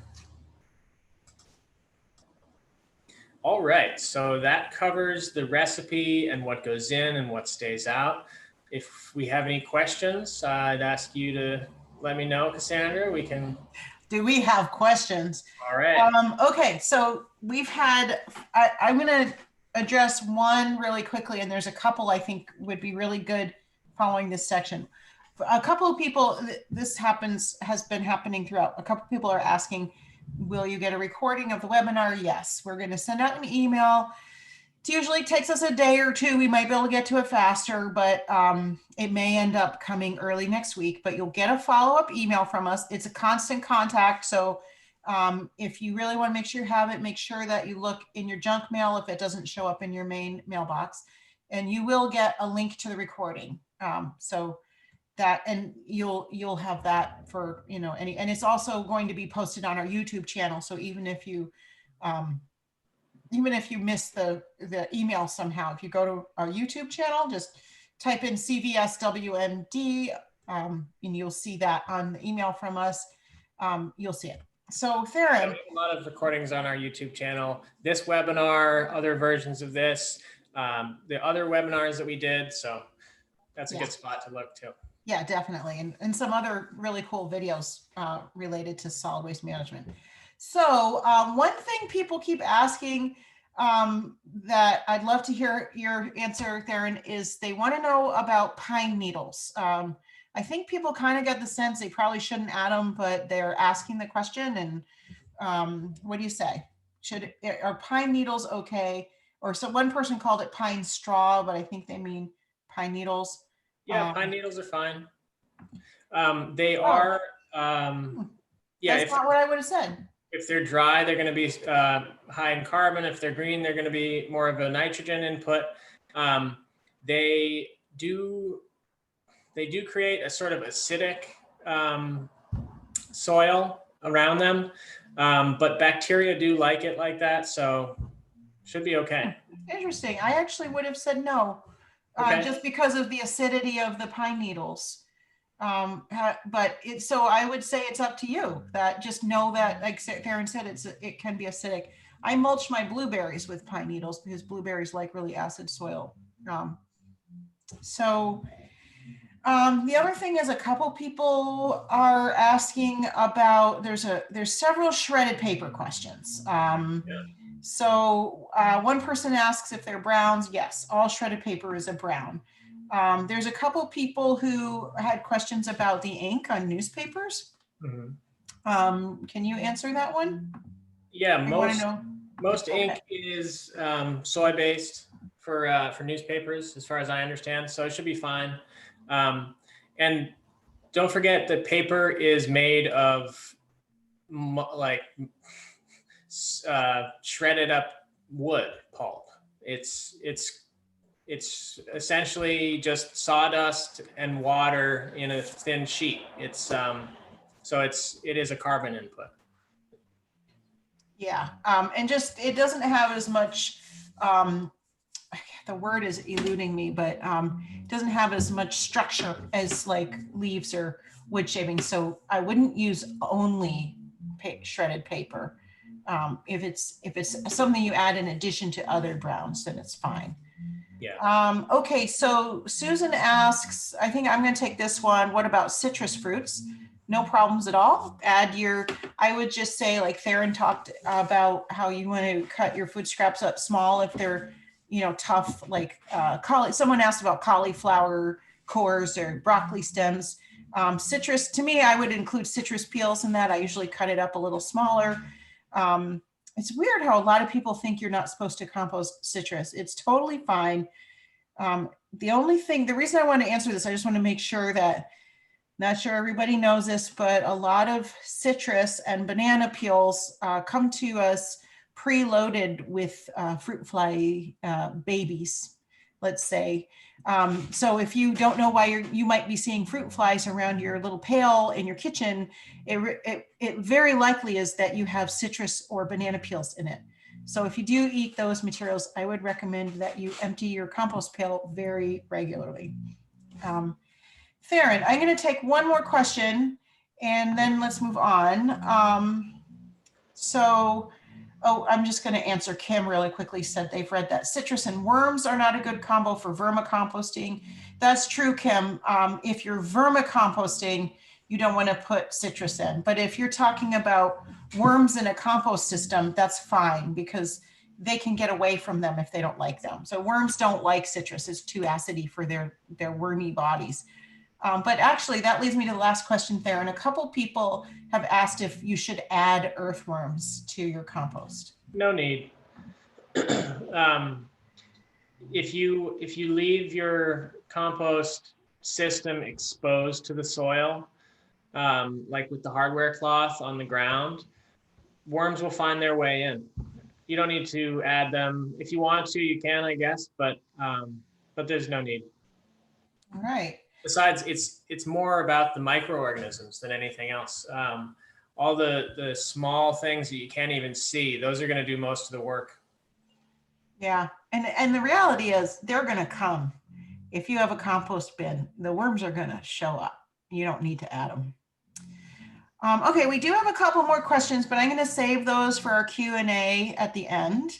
All right, so that covers the recipe and what goes in and what stays out. If we have any questions, I'd ask you to let me know, Cassandra. We can. Do we have questions? All right. Okay, so we've had, I'm going to address one really quickly, and there's a couple I think would be really good following this section. A couple of people, this has been happening throughout. A couple of people are asking, will you get a recording of the webinar? Yes, we're going to send out an email. It usually takes us a day or two. We might be able to get to it faster, but it may end up coming early next week, but you'll get a follow-up email from us. It's a constant contact. So if you really want to make sure you have it, make sure that you look in your junk mail if it doesn't show up in your main mailbox, and you will get a link to the recording. So that, and you'll have that for, and it's also going to be posted on our YouTube channel. So even if you miss the email somehow, if you go to our YouTube channel, just type in CVSWMD, and you'll see that on the email from us. You'll see it. So Theron. A lot of recordings on our YouTube channel. This webinar, other versions of this, the other webinars that we did. So that's a good spot to look too. Yeah, definitely. And some other really cool videos related to solid waste management. So one thing people keep asking that I'd love to hear your answer, Theron, is they want to know about pine needles. I think people kind of get the sense they probably shouldn't add them, but they're asking the question. And what do you say? Are pine needles okay? Or so one person called it pine straw, but I think they mean pine needles. Yeah, pine needles are fine. They are, yeah. That's not what I would have said. If they're dry, they're going to be high in carbon. If they're green, they're going to be more of a nitrogen input. They do create a sort of acidic soil around them, but bacteria do like it like that, so should be okay. Interesting. I actually would have said no. Okay. Just because of the acidity of the pine needles. So I would say it's up to you. That just know that, like Theron said, it can be acidic. I mulch my blueberries with pine needles because blueberries like really acid soil. The other thing is a couple people are asking about, there's several shredded paper questions. So one person asks if they're browns. Yes, all shredded paper is a brown. There's a couple people who had questions about the ink on newspapers. Mm-hmm. Can you answer that one? Yeah, Most ink Okay. is soy-based for newspapers, as far as I understand, so it should be fine. And don't forget that paper is made of like shredded up wood pulp. It's essentially just sawdust and water in a thin sheet. It is a carbon input. Yeah, and just, it doesn't have as much, the word is eluding me, but it doesn't have as much structure as like leaves or wood shavings. So I wouldn't use only shredded paper. If it's something you add in addition to other browns, then it's fine. Yeah. Okay, so Susan asks, I think I'm going to take this one. What about citrus fruits? No problems at all. I would just say, like Theron talked about, how you want to cut your food scraps up small if they're, tough, like someone asked about cauliflower cores or broccoli stems. Citrus, to me, I would include citrus peels in that. I usually cut it up a little smaller. It's weird how a lot of people think you're not supposed to compost citrus. It's totally fine. The reason I want to answer this, I just want to make sure that, not sure everybody knows this, but a lot of citrus and banana peels come to us preloaded with fruit fly babies, let's say. So if you don't know why you might be seeing fruit flies around your little pail in your kitchen, it very likely is that you have citrus or banana peels in it. So if you do eat those materials, I would recommend that you empty your compost pail very regularly. Theron, I'm going to take one more question and then let's move on. I'm just going to answer. Kim really quickly said they've read that citrus and worms are not a good combo for vermicomposting. That's true, Kim. If you're vermicomposting, you don't want to put citrus in. But if you're talking about worms in a compost system, that's fine because they can get away from them if they don't like them. So worms don't like citrus. It's too acidy for their wormy bodies. But actually, that leads me to the last question, Theron. A couple people have asked if you should add earthworms to your compost. No need. If you leave your compost system exposed to the soil, like with the hardware cloth on the ground, worms will find their way in. You don't need to add them. If you want to, you can, I guess, but there's no need. All right. Besides, it's more about the microorganisms than anything else. All the small things that you can't even see, those are going to do most of the work. Yeah, and the reality is they're going to come. If you have a compost bin, the worms are going to show up. You don't need to add them. Okay, we do have a couple more questions, but I'm going to save those for our Q&A at the end.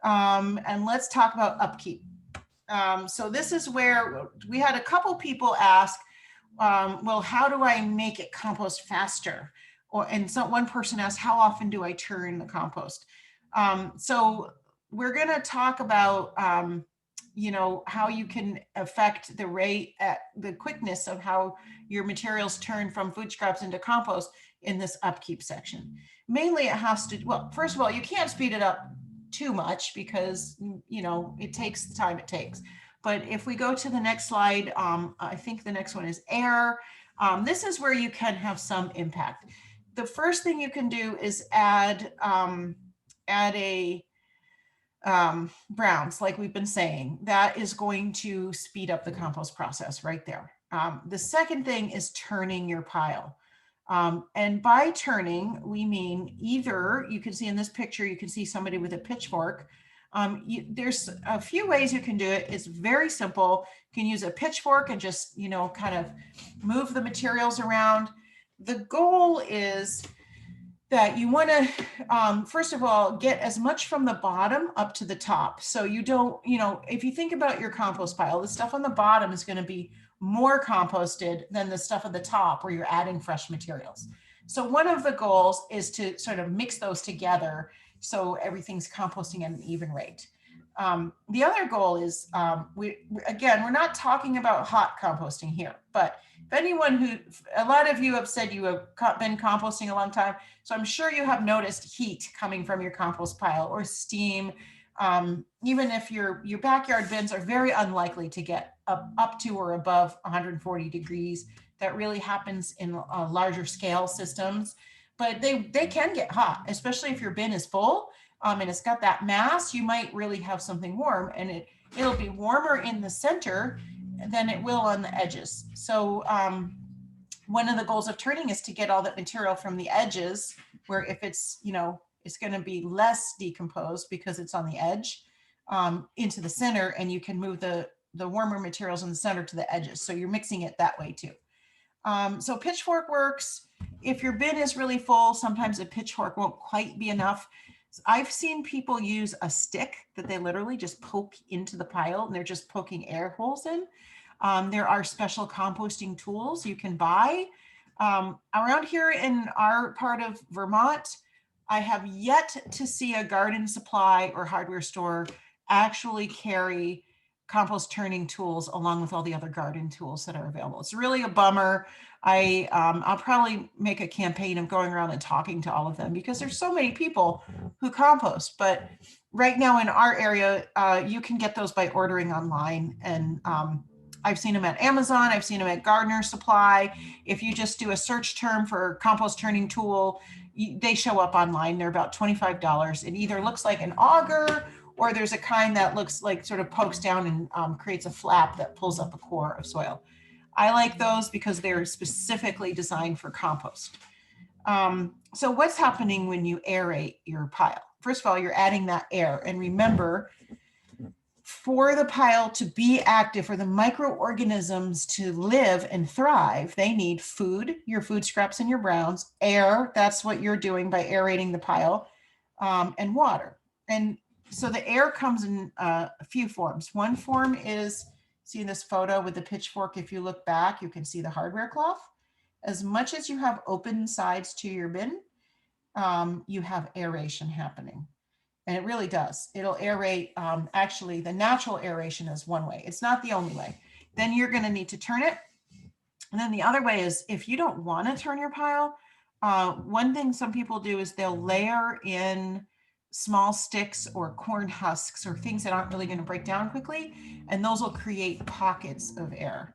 And let's talk about upkeep. So this is where we had a couple people ask, well, how do I make it compost faster? And so one person asked, how often do I turn the compost? So we're going to talk about, how you can affect the rate at the quickness of how your materials turn from food scraps into compost in this upkeep section. Mainly it has to, well, first of all, you can't speed it up too much because, it takes the time it takes. But if we go to the next slide, I think the next one is air. This is where you can have some impact. The first thing you can do is add a browns, like we've been saying. That is going to speed up the compost process right there. The second thing is turning your pile. And by turning, we mean either, you can see in this picture, you can see somebody with a pitchfork. There's a few ways you can do it. It's very simple. You can use a pitchfork and just, kind of move the materials around. The goal is that you want to, first of all, get as much from the bottom up to the top. So you don't, if you think about your compost pile, the stuff on the bottom is going to be more composted than the stuff at the top where you're adding fresh materials. So one of the goals is to sort of mix those together so everything's composting at an even rate. The other goal is, we're not talking about hot composting here, but anyone who, a lot of you have said you have been composting a long time, so I'm sure you have noticed heat coming from your compost pile or steam. Even if your backyard bins are very unlikely to get up to or above 140 degrees. That really happens in larger scale systems, but they can get hot, especially if your bin is full and it's got that mass. You might really have something warm, and it'll be warmer in the center than it will on the edges. So one of the goals of turning is to get all that material from the edges, where if it's, it's going to be less decomposed because it's on the edge, into the center, and you can move the warmer materials in the center to the edges. So you're mixing it that way too. So pitchfork works. If your bin is really full, sometimes a pitchfork won't quite be enough. I've seen people use a stick that they literally just poke into the pile, and they're just poking air holes in. There are special composting tools you can buy. Around here in our part of Vermont, I have yet to see a garden supply or hardware store actually carry compost turning tools along with all the other garden tools that are available. It's really a bummer. I'll probably make a campaign of going around and talking to all of them, because there's so many people who compost. But right now in our area, you can get those by ordering online, and I've seen them at Amazon. I've seen them at Gardener Supply. If you just do a search term for compost turning tool, they show up online. They're about $25. It either looks like an auger, or there's a kind that looks like sort of pokes down and creates a flap that pulls up a core of soil. I like those because they're specifically designed for compost. So what's happening when you aerate your pile? First of all, you're adding that air. And remember, for the pile to be active, for the microorganisms to live and thrive, they need food, your food scraps and your browns, air, that's what you're doing by aerating the pile, and water. And so the air comes in a few forms. One form is, see in this photo with the pitchfork, if you look back, you can see the hardware cloth. As much as you have open sides to your bin, you have aeration happening. And it really does. It'll aerate. Actually, the natural aeration is one way. It's not the only way. Then you're going to need to turn it. And then the other way is, if you don't want to turn your pile, one thing some people do is they'll layer in small sticks or corn husks or things that aren't really going to break down quickly. And those will create pockets of air.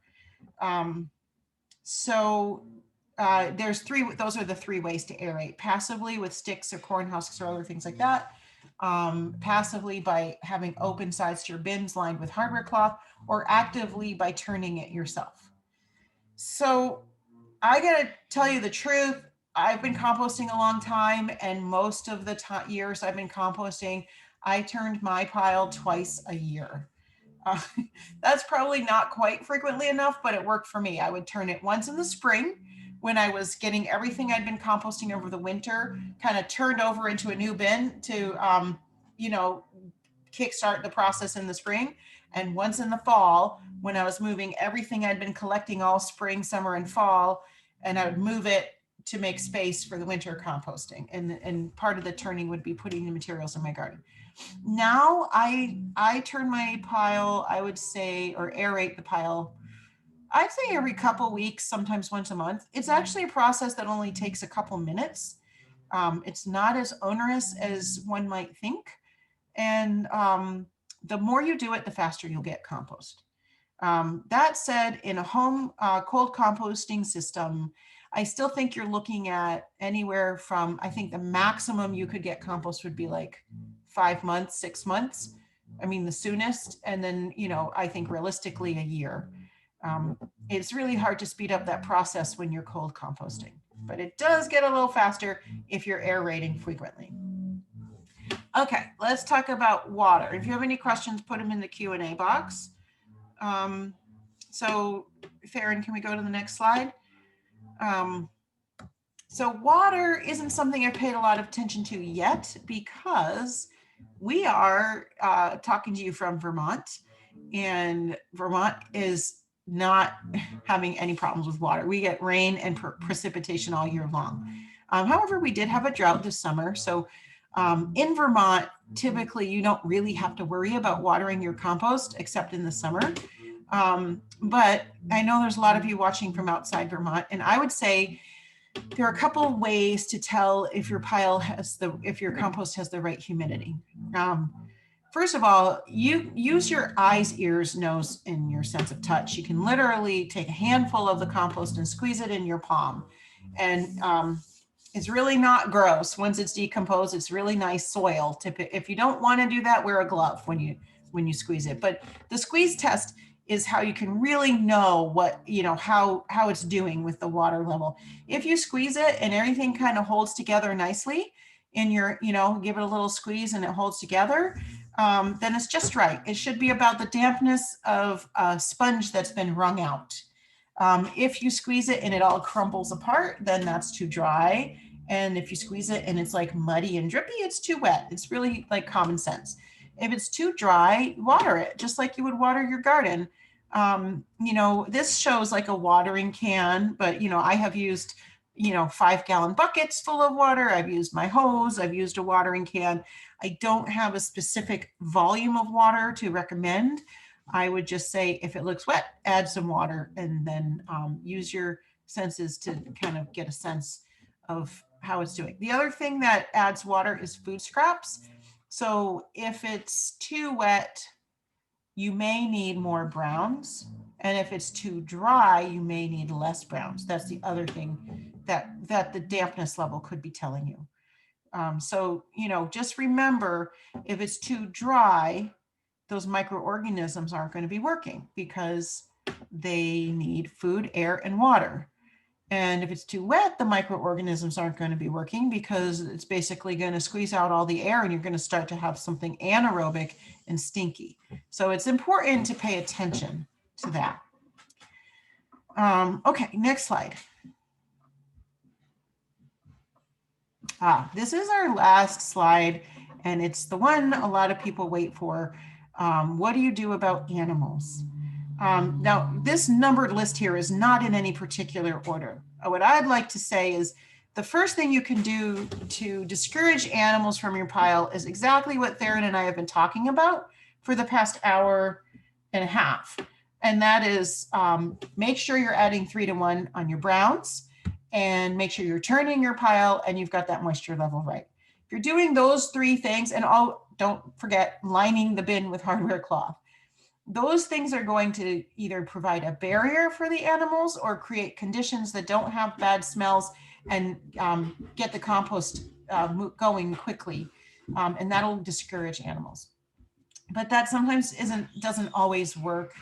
There's those are the three ways to aerate: passively with sticks or corn husks or other things like that, passively by having open sides to your bins lined with hardware cloth, or actively by turning it yourself. So I gotta tell you the truth, I've been composting a long time, and most of the years I've been composting, I turned my pile twice a year. That's probably not quite frequently enough, but it worked for me. I would turn it once in the spring when I was getting everything I'd been composting over the winter kind of turned over into a new bin to, kickstart the process in the spring. And once in the fall, when I was moving everything I'd been collecting all spring, summer, and fall, and I would move it to make space for the winter composting. And part of the turning would be putting the materials in my garden. Now I turn my pile, I would say, or aerate the pile, I'd say every couple weeks, sometimes once a month. It's actually a process that only takes a couple minutes. It's not as onerous as one might think. And the more you do it, the faster you'll get compost. That said, in a home cold composting system, I still think you're looking at anywhere from, I think the maximum you could get compost would be like 5 months, 6 months. I mean, the soonest. And then, I think realistically a year. It's really hard to speed up that process when you're cold composting, but it does get a little faster if you're aerating frequently. Okay, let's talk about water. If you have any questions, put them in the Q&A box. So Farron, can we go to the next slide? So water isn't something I've paid a lot of attention to yet, because we are talking to you from Vermont, and Vermont is not having any problems with water. We get rain and precipitation all year long. However, we did have a drought this summer. So in Vermont, typically you don't really have to worry about watering your compost except in the summer. But I know there's a lot of you watching from outside Vermont, and I would say there are a couple of ways to tell if your if your compost has the right humidity. First of all, you use your eyes, ears, nose, and your sense of touch. You can literally take a handful of the compost and squeeze it in your palm. And it's really not gross. Once it's decomposed, it's really nice soil. If you don't want to do that, wear a glove when you squeeze it. But the squeeze test is how you can really know what, how it's doing with the water level. If you squeeze it and everything kind of holds together nicely in your, give it a little squeeze and it holds together, then it's just right. It should be about the dampness of a sponge that's been wrung out. If you squeeze it and it all crumbles apart, then that's too dry. And if you squeeze it and it's like muddy and drippy, it's too wet. It's really like common sense. If it's too dry, water it just like you would water your garden. This shows like a watering can, but I have used 5-gallon buckets full of water. I've used my hose. I've used a watering can. I don't have a specific volume of water to recommend. I would just say if it looks wet, add some water, and then use your senses to kind of get a sense of how it's doing. The other thing that adds water is food scraps. So if it's too wet, you may need more browns. And if it's too dry, you may need less browns. That's the other thing that the dampness level could be telling you. So, just remember, if it's too dry, those microorganisms aren't going to be working because they need food, air, and water. And if it's too wet, the microorganisms aren't going to be working because it's basically going to squeeze out all the air and you're going to start to have something anaerobic and stinky. So it's important to pay attention to that. Okay, next slide. This is our last slide, and it's the one a lot of people wait for. What do you do about animals? Now, this numbered list here is not in any particular order. What I'd like to say is the first thing you can do to discourage animals from your pile is exactly what Theron and I have been talking about for the past hour and a half. And that is make sure you're adding 3-to-1 on your browns, and make sure you're turning your pile and you've got that moisture level right. If you're doing those 3 things, and don't forget lining the bin with hardware cloth. Those things are going to either provide a barrier for the animals or create conditions that don't have bad smells and get the compost going quickly. And that'll discourage animals. But that sometimes doesn't always work.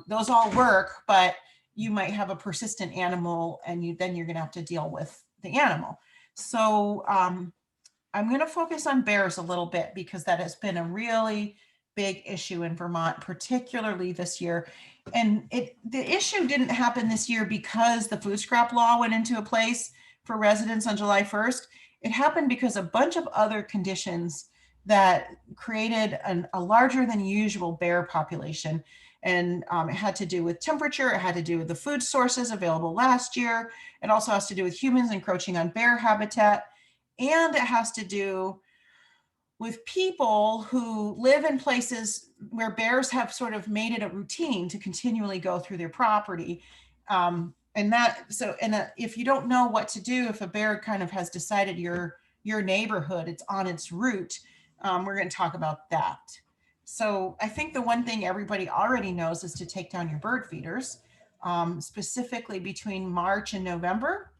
Those all work, but you might have a persistent animal and then you're going to have to deal with the animal. So I'm going to focus on bears a little bit because that has been a really big issue in Vermont, particularly this year. And the issue didn't happen this year because the food scrap law went into place for residents on July 1st. It happened because a bunch of other conditions that created a larger than usual bear population. And it had to do with temperature. It had to do with the food sources available last year. It also has to do with humans encroaching on bear habitat. And it has to do with people who live in places where bears have sort of made it a routine to continually go through their property. If you don't know what to do, if a bear kind of has decided your neighborhood, it's on its route, we're going to talk about that. So I think the one thing everybody already knows is to take down your bird feeders, specifically between March and November.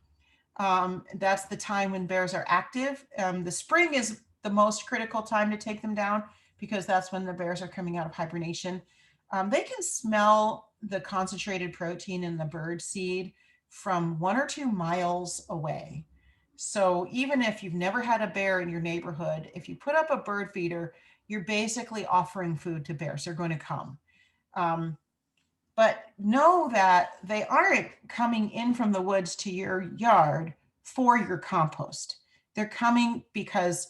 That's the time when bears are active. The spring is the most critical time to take them down because that's when the bears are coming out of hibernation. They can smell the concentrated protein in the bird seed from 1 or 2 miles away. So even if you've never had a bear in your neighborhood, if you put up a bird feeder, you're basically offering food to bears. They're going to come. But know that they aren't coming in from the woods to your yard for your compost. They're coming because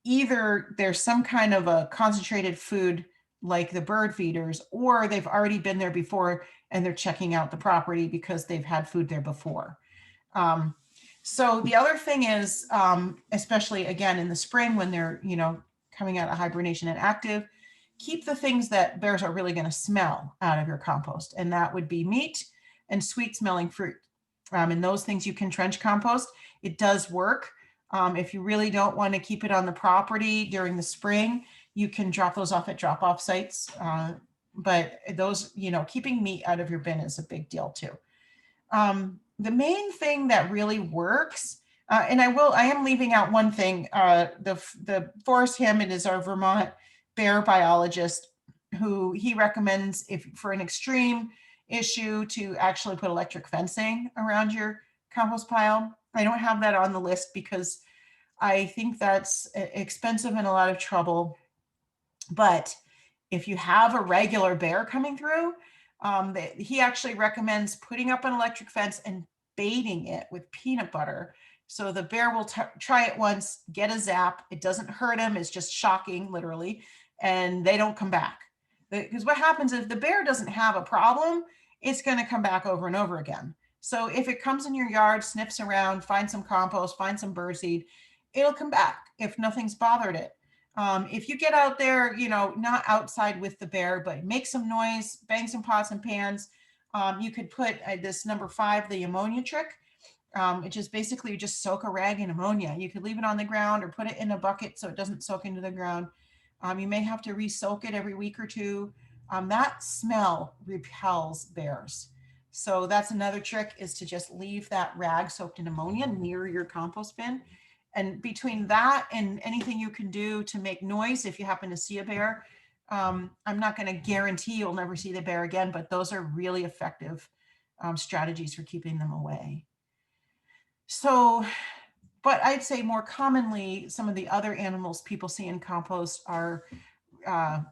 either there's some kind of a concentrated food like the bird feeders, or they've already been there before and they're checking out the property because they've had food there before. So the other thing is, especially again in the spring when they're, coming out of hibernation and active, keep the things that bears are really going to smell out of your compost. And that would be meat and sweet smelling fruit. And those things you can trench compost. It does work. If you really don't want to keep it on the property during the spring, you can drop those off at drop-off sites. But those, keeping meat out of your bin is a big deal too. The main thing that really works, and I am leaving out one thing. The Forrest Hammond is our Vermont bear biologist, who he recommends, if for an extreme issue, to actually put electric fencing around your compost pile. I don't have that on the list because I think that's expensive and a lot of trouble. But if you have a regular bear coming through, he actually recommends putting up an electric fence and baiting it with peanut butter. So the bear will try it once, get a zap. It doesn't hurt him. It's just shocking, literally. And they don't come back. Because what happens if the bear doesn't have a problem, it's going to come back over and over again. So if it comes in your yard, sniffs around, finds some compost, finds some birdseed, it'll come back if nothing's bothered it. If you get out there, not outside with the bear, but make some noise, bang some pots and pans, you could put this number 5, the ammonia trick, which is basically you just soak a rag in ammonia. You could leave it on the ground or put it in a bucket so it doesn't soak into the ground. You may have to re-soak it every week or two. That smell repels bears. So that's another trick, is to just leave that rag soaked in ammonia near your compost bin. And between that and anything you can do to make noise if you happen to see a bear, I'm not going to guarantee you'll never see the bear again, but those are really effective strategies for keeping them away. So, but I'd say more commonly, some of the other animals people see in compost are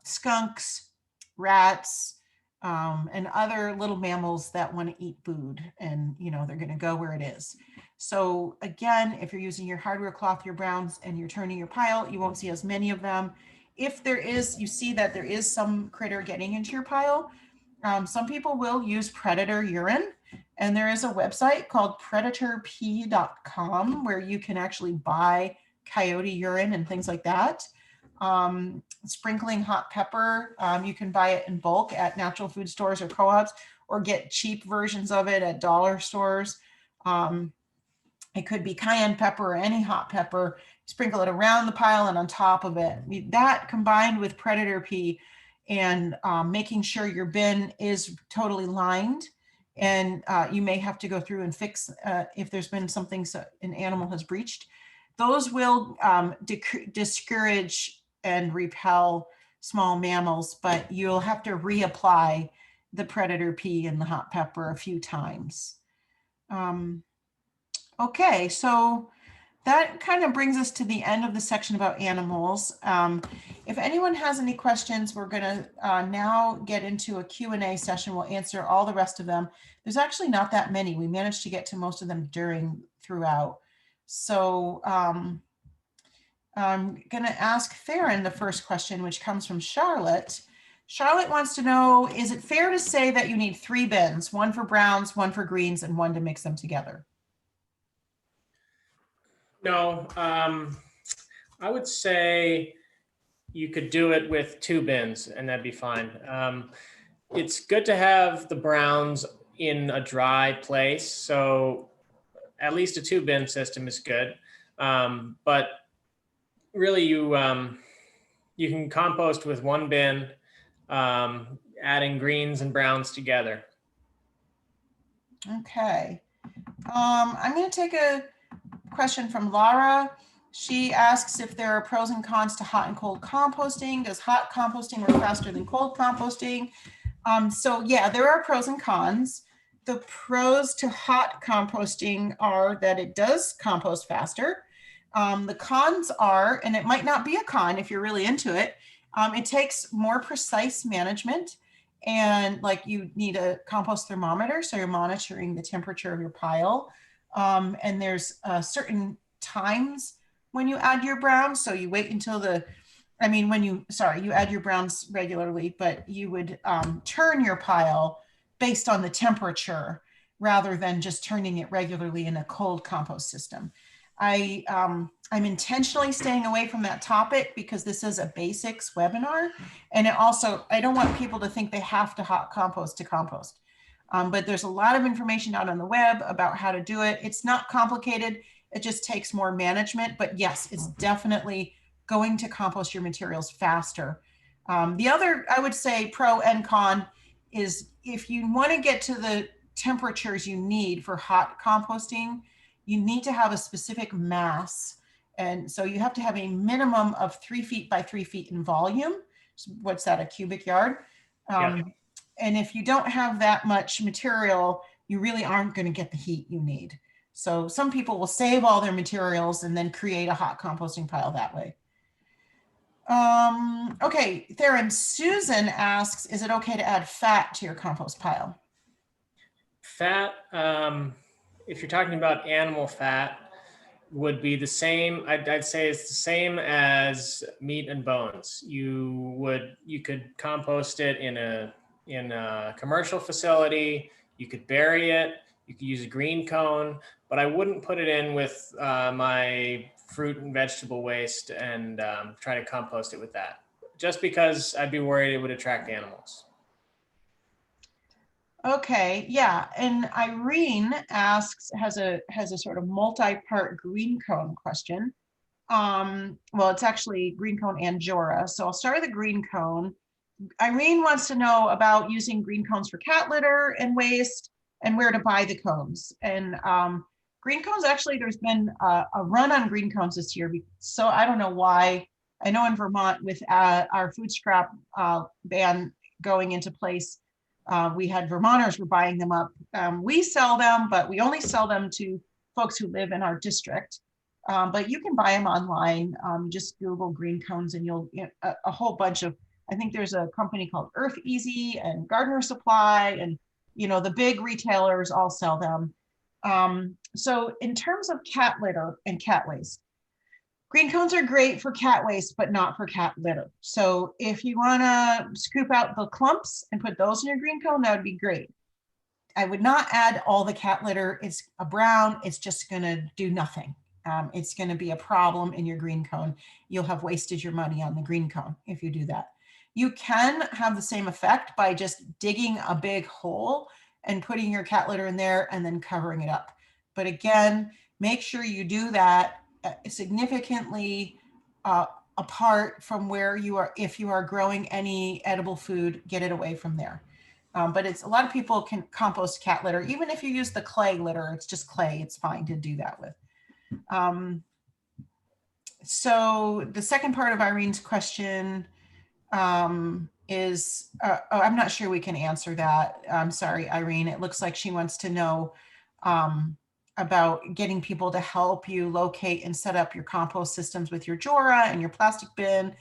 skunks, rats, and other little mammals that want to eat food, and they're going to go where it is. So again, if you're using your hardware cloth, your browns, and you're turning your pile, you won't see as many of them. If you see that there is some critter getting into your pile, some people will use predator urine, and there is a website called predatorp.com where you can actually buy coyote urine and things like that. Sprinkling hot pepper, you can buy it in bulk at natural food stores or co-ops, or get cheap versions of it at dollar stores. It could be cayenne pepper or any hot pepper. Sprinkle it around the pile and on top of it. That combined with predator pee and making sure your bin is totally lined, and you may have to go through and fix if there's been something an animal has breached. Those will discourage and repel small mammals, but you'll have to reapply the predator pee and the hot pepper a few times. Okay, so that kind of brings us to the end of the section about animals. If anyone has any questions, we're going to now get into a Q&A session. We'll answer all the rest of them. There's actually not that many. We managed to get to most of them throughout. So I'm going to ask Theron the first question, which comes from Charlotte. Charlotte wants to know, is it fair to say that you need 3 bins, one for browns, one for greens, and one to mix them together? No, I would say you could do it with 2 bins and that'd be fine. It's good to have the browns in a dry place, so at least a 2-bin system is good. But really, you can compost with 1 bin, adding greens and browns together. Okay. I'm going to take a question from Laura. She asks if there are pros and cons to hot and cold composting. Does hot composting work faster than cold composting? So yeah, there are pros and cons. The pros to hot composting are that it does compost faster. The cons are, and it might not be a con if you're really into it, it takes more precise management, and like you need a compost thermometer, so you're monitoring the temperature of your pile. And there's certain times when you add your browns. So you wait until you add your browns regularly, but you would turn your pile based on the temperature rather than just turning it regularly in a cold compost system. I'm intentionally staying away from that topic because this is a basics webinar. And it also, I don't want people to think they have to hot compost to compost. But there's a lot of information out on the web about how to do it. It's not complicated. It just takes more management. But yes, it's definitely going to compost your materials faster. The other, I would say, pro and con is if you want to get to the temperatures you need for hot composting, you need to have a specific mass. And so you have to have a minimum of 3 feet by 3 feet in volume. So what's that, a cubic yard? Yeah. And if you don't have that much material, you really aren't going to get the heat you need. So some people will save all their materials and then create a hot composting pile that way. Okay, Theron, Susan asks, is it okay to add fat to your compost pile? Fat, if you're talking about animal fat, would be the same. I'd say it's the same as meat and bones. You could compost it in a commercial facility. You could bury it. You could use a green cone, but I wouldn't put it in with my fruit and vegetable waste and try to compost it with that, just because I'd be worried it would attract animals. Okay, yeah, and Irene asks, has a sort of multi-part green cone question. Well, it's actually green cone and Jora. So I'll start with the green cone. Irene wants to know about using green cones for cat litter and waste and where to buy the cones. And green cones, actually, there's been a run on green cones this year. So I don't know why. I know in Vermont with our food scrap ban going into place, we had Vermonters were buying them up. We sell them, but we only sell them to folks who live in our district. But you can buy them online. Just Google green cones and you'll get a whole bunch of, I think there's a company called Earth Easy and Gardener Supply, and the big retailers all sell them. So in terms of cat litter and cat waste, green cones are great for cat waste, but not for cat litter. So if you want to scoop out the clumps and put those in your green cone, that would be great. I would not add all the cat litter. It's a brown. It's just going to do nothing. It's going to be a problem in your green cone. You'll have wasted your money on the green cone if you do that. You can have the same effect by just digging a big hole and putting your cat litter in there and then covering it up. But again, make sure you do that significantly apart from where you are. If you are growing any edible food, get it away from there. But it's a lot of people can compost cat litter. Even if you use the clay litter, it's just clay. It's fine to do that with. So the second part of Irene's question is, oh, I'm not sure we can answer that. I'm sorry, Irene. It looks like she wants to know about getting people to help you locate and set up your compost systems with your Jora and your plastic bin.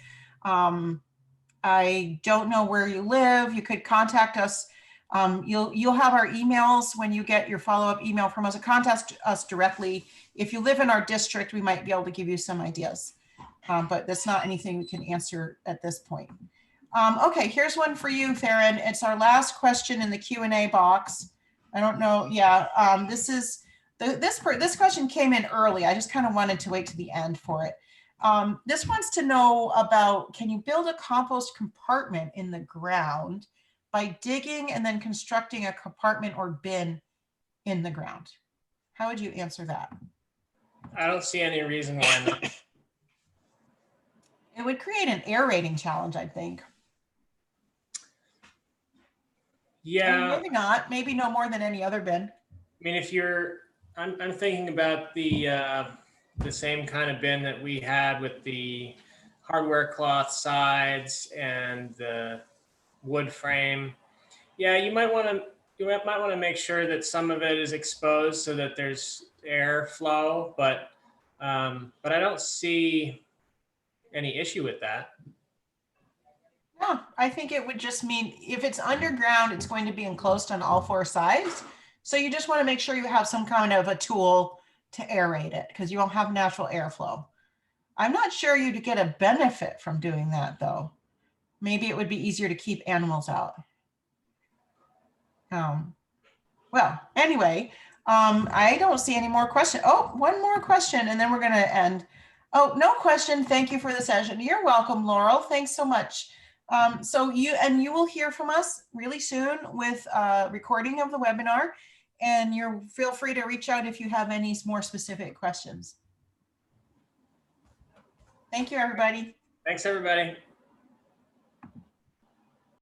I don't know where you live. You could contact us. You'll have our emails when you get your follow-up email from us. Contact us directly. If you live in our district, we might be able to give you some ideas, but that's not anything we can answer at this point. Okay, here's one for you, Theron. It's our last question in the Q&A box. I don't know. Yeah, this question came in early. I just kind of wanted to wait to the end for it. This wants to know about, can you build a compost compartment in the ground by digging and then constructing a compartment or bin in the ground? How would you answer that? I don't see any reason why not. It would create an aerating challenge, I think. Yeah. Maybe not. Maybe no more than any other bin. I mean, if you're, I'm thinking about the same kind of bin that we had with the hardware cloth sides and the wood frame. Yeah, you might want to make sure that some of it is exposed so that there's air flow, but I don't see any issue with that. No, I think it would just mean if it's underground, it's going to be enclosed on all four sides. So you just want to make sure you have some kind of a tool to aerate it because you won't have natural airflow. I'm not sure you'd get a benefit from doing that though. Maybe it would be easier to keep animals out. Well, anyway, I don't see any more questions. Oh, one more question and then we're going to end. Oh, no question. Thank you for the session. You're welcome, Laurel. Thanks so much. So you will hear from us really soon with a recording of the webinar, and feel free to reach out if you have any more specific questions. Thank you, everybody. Thanks, everybody.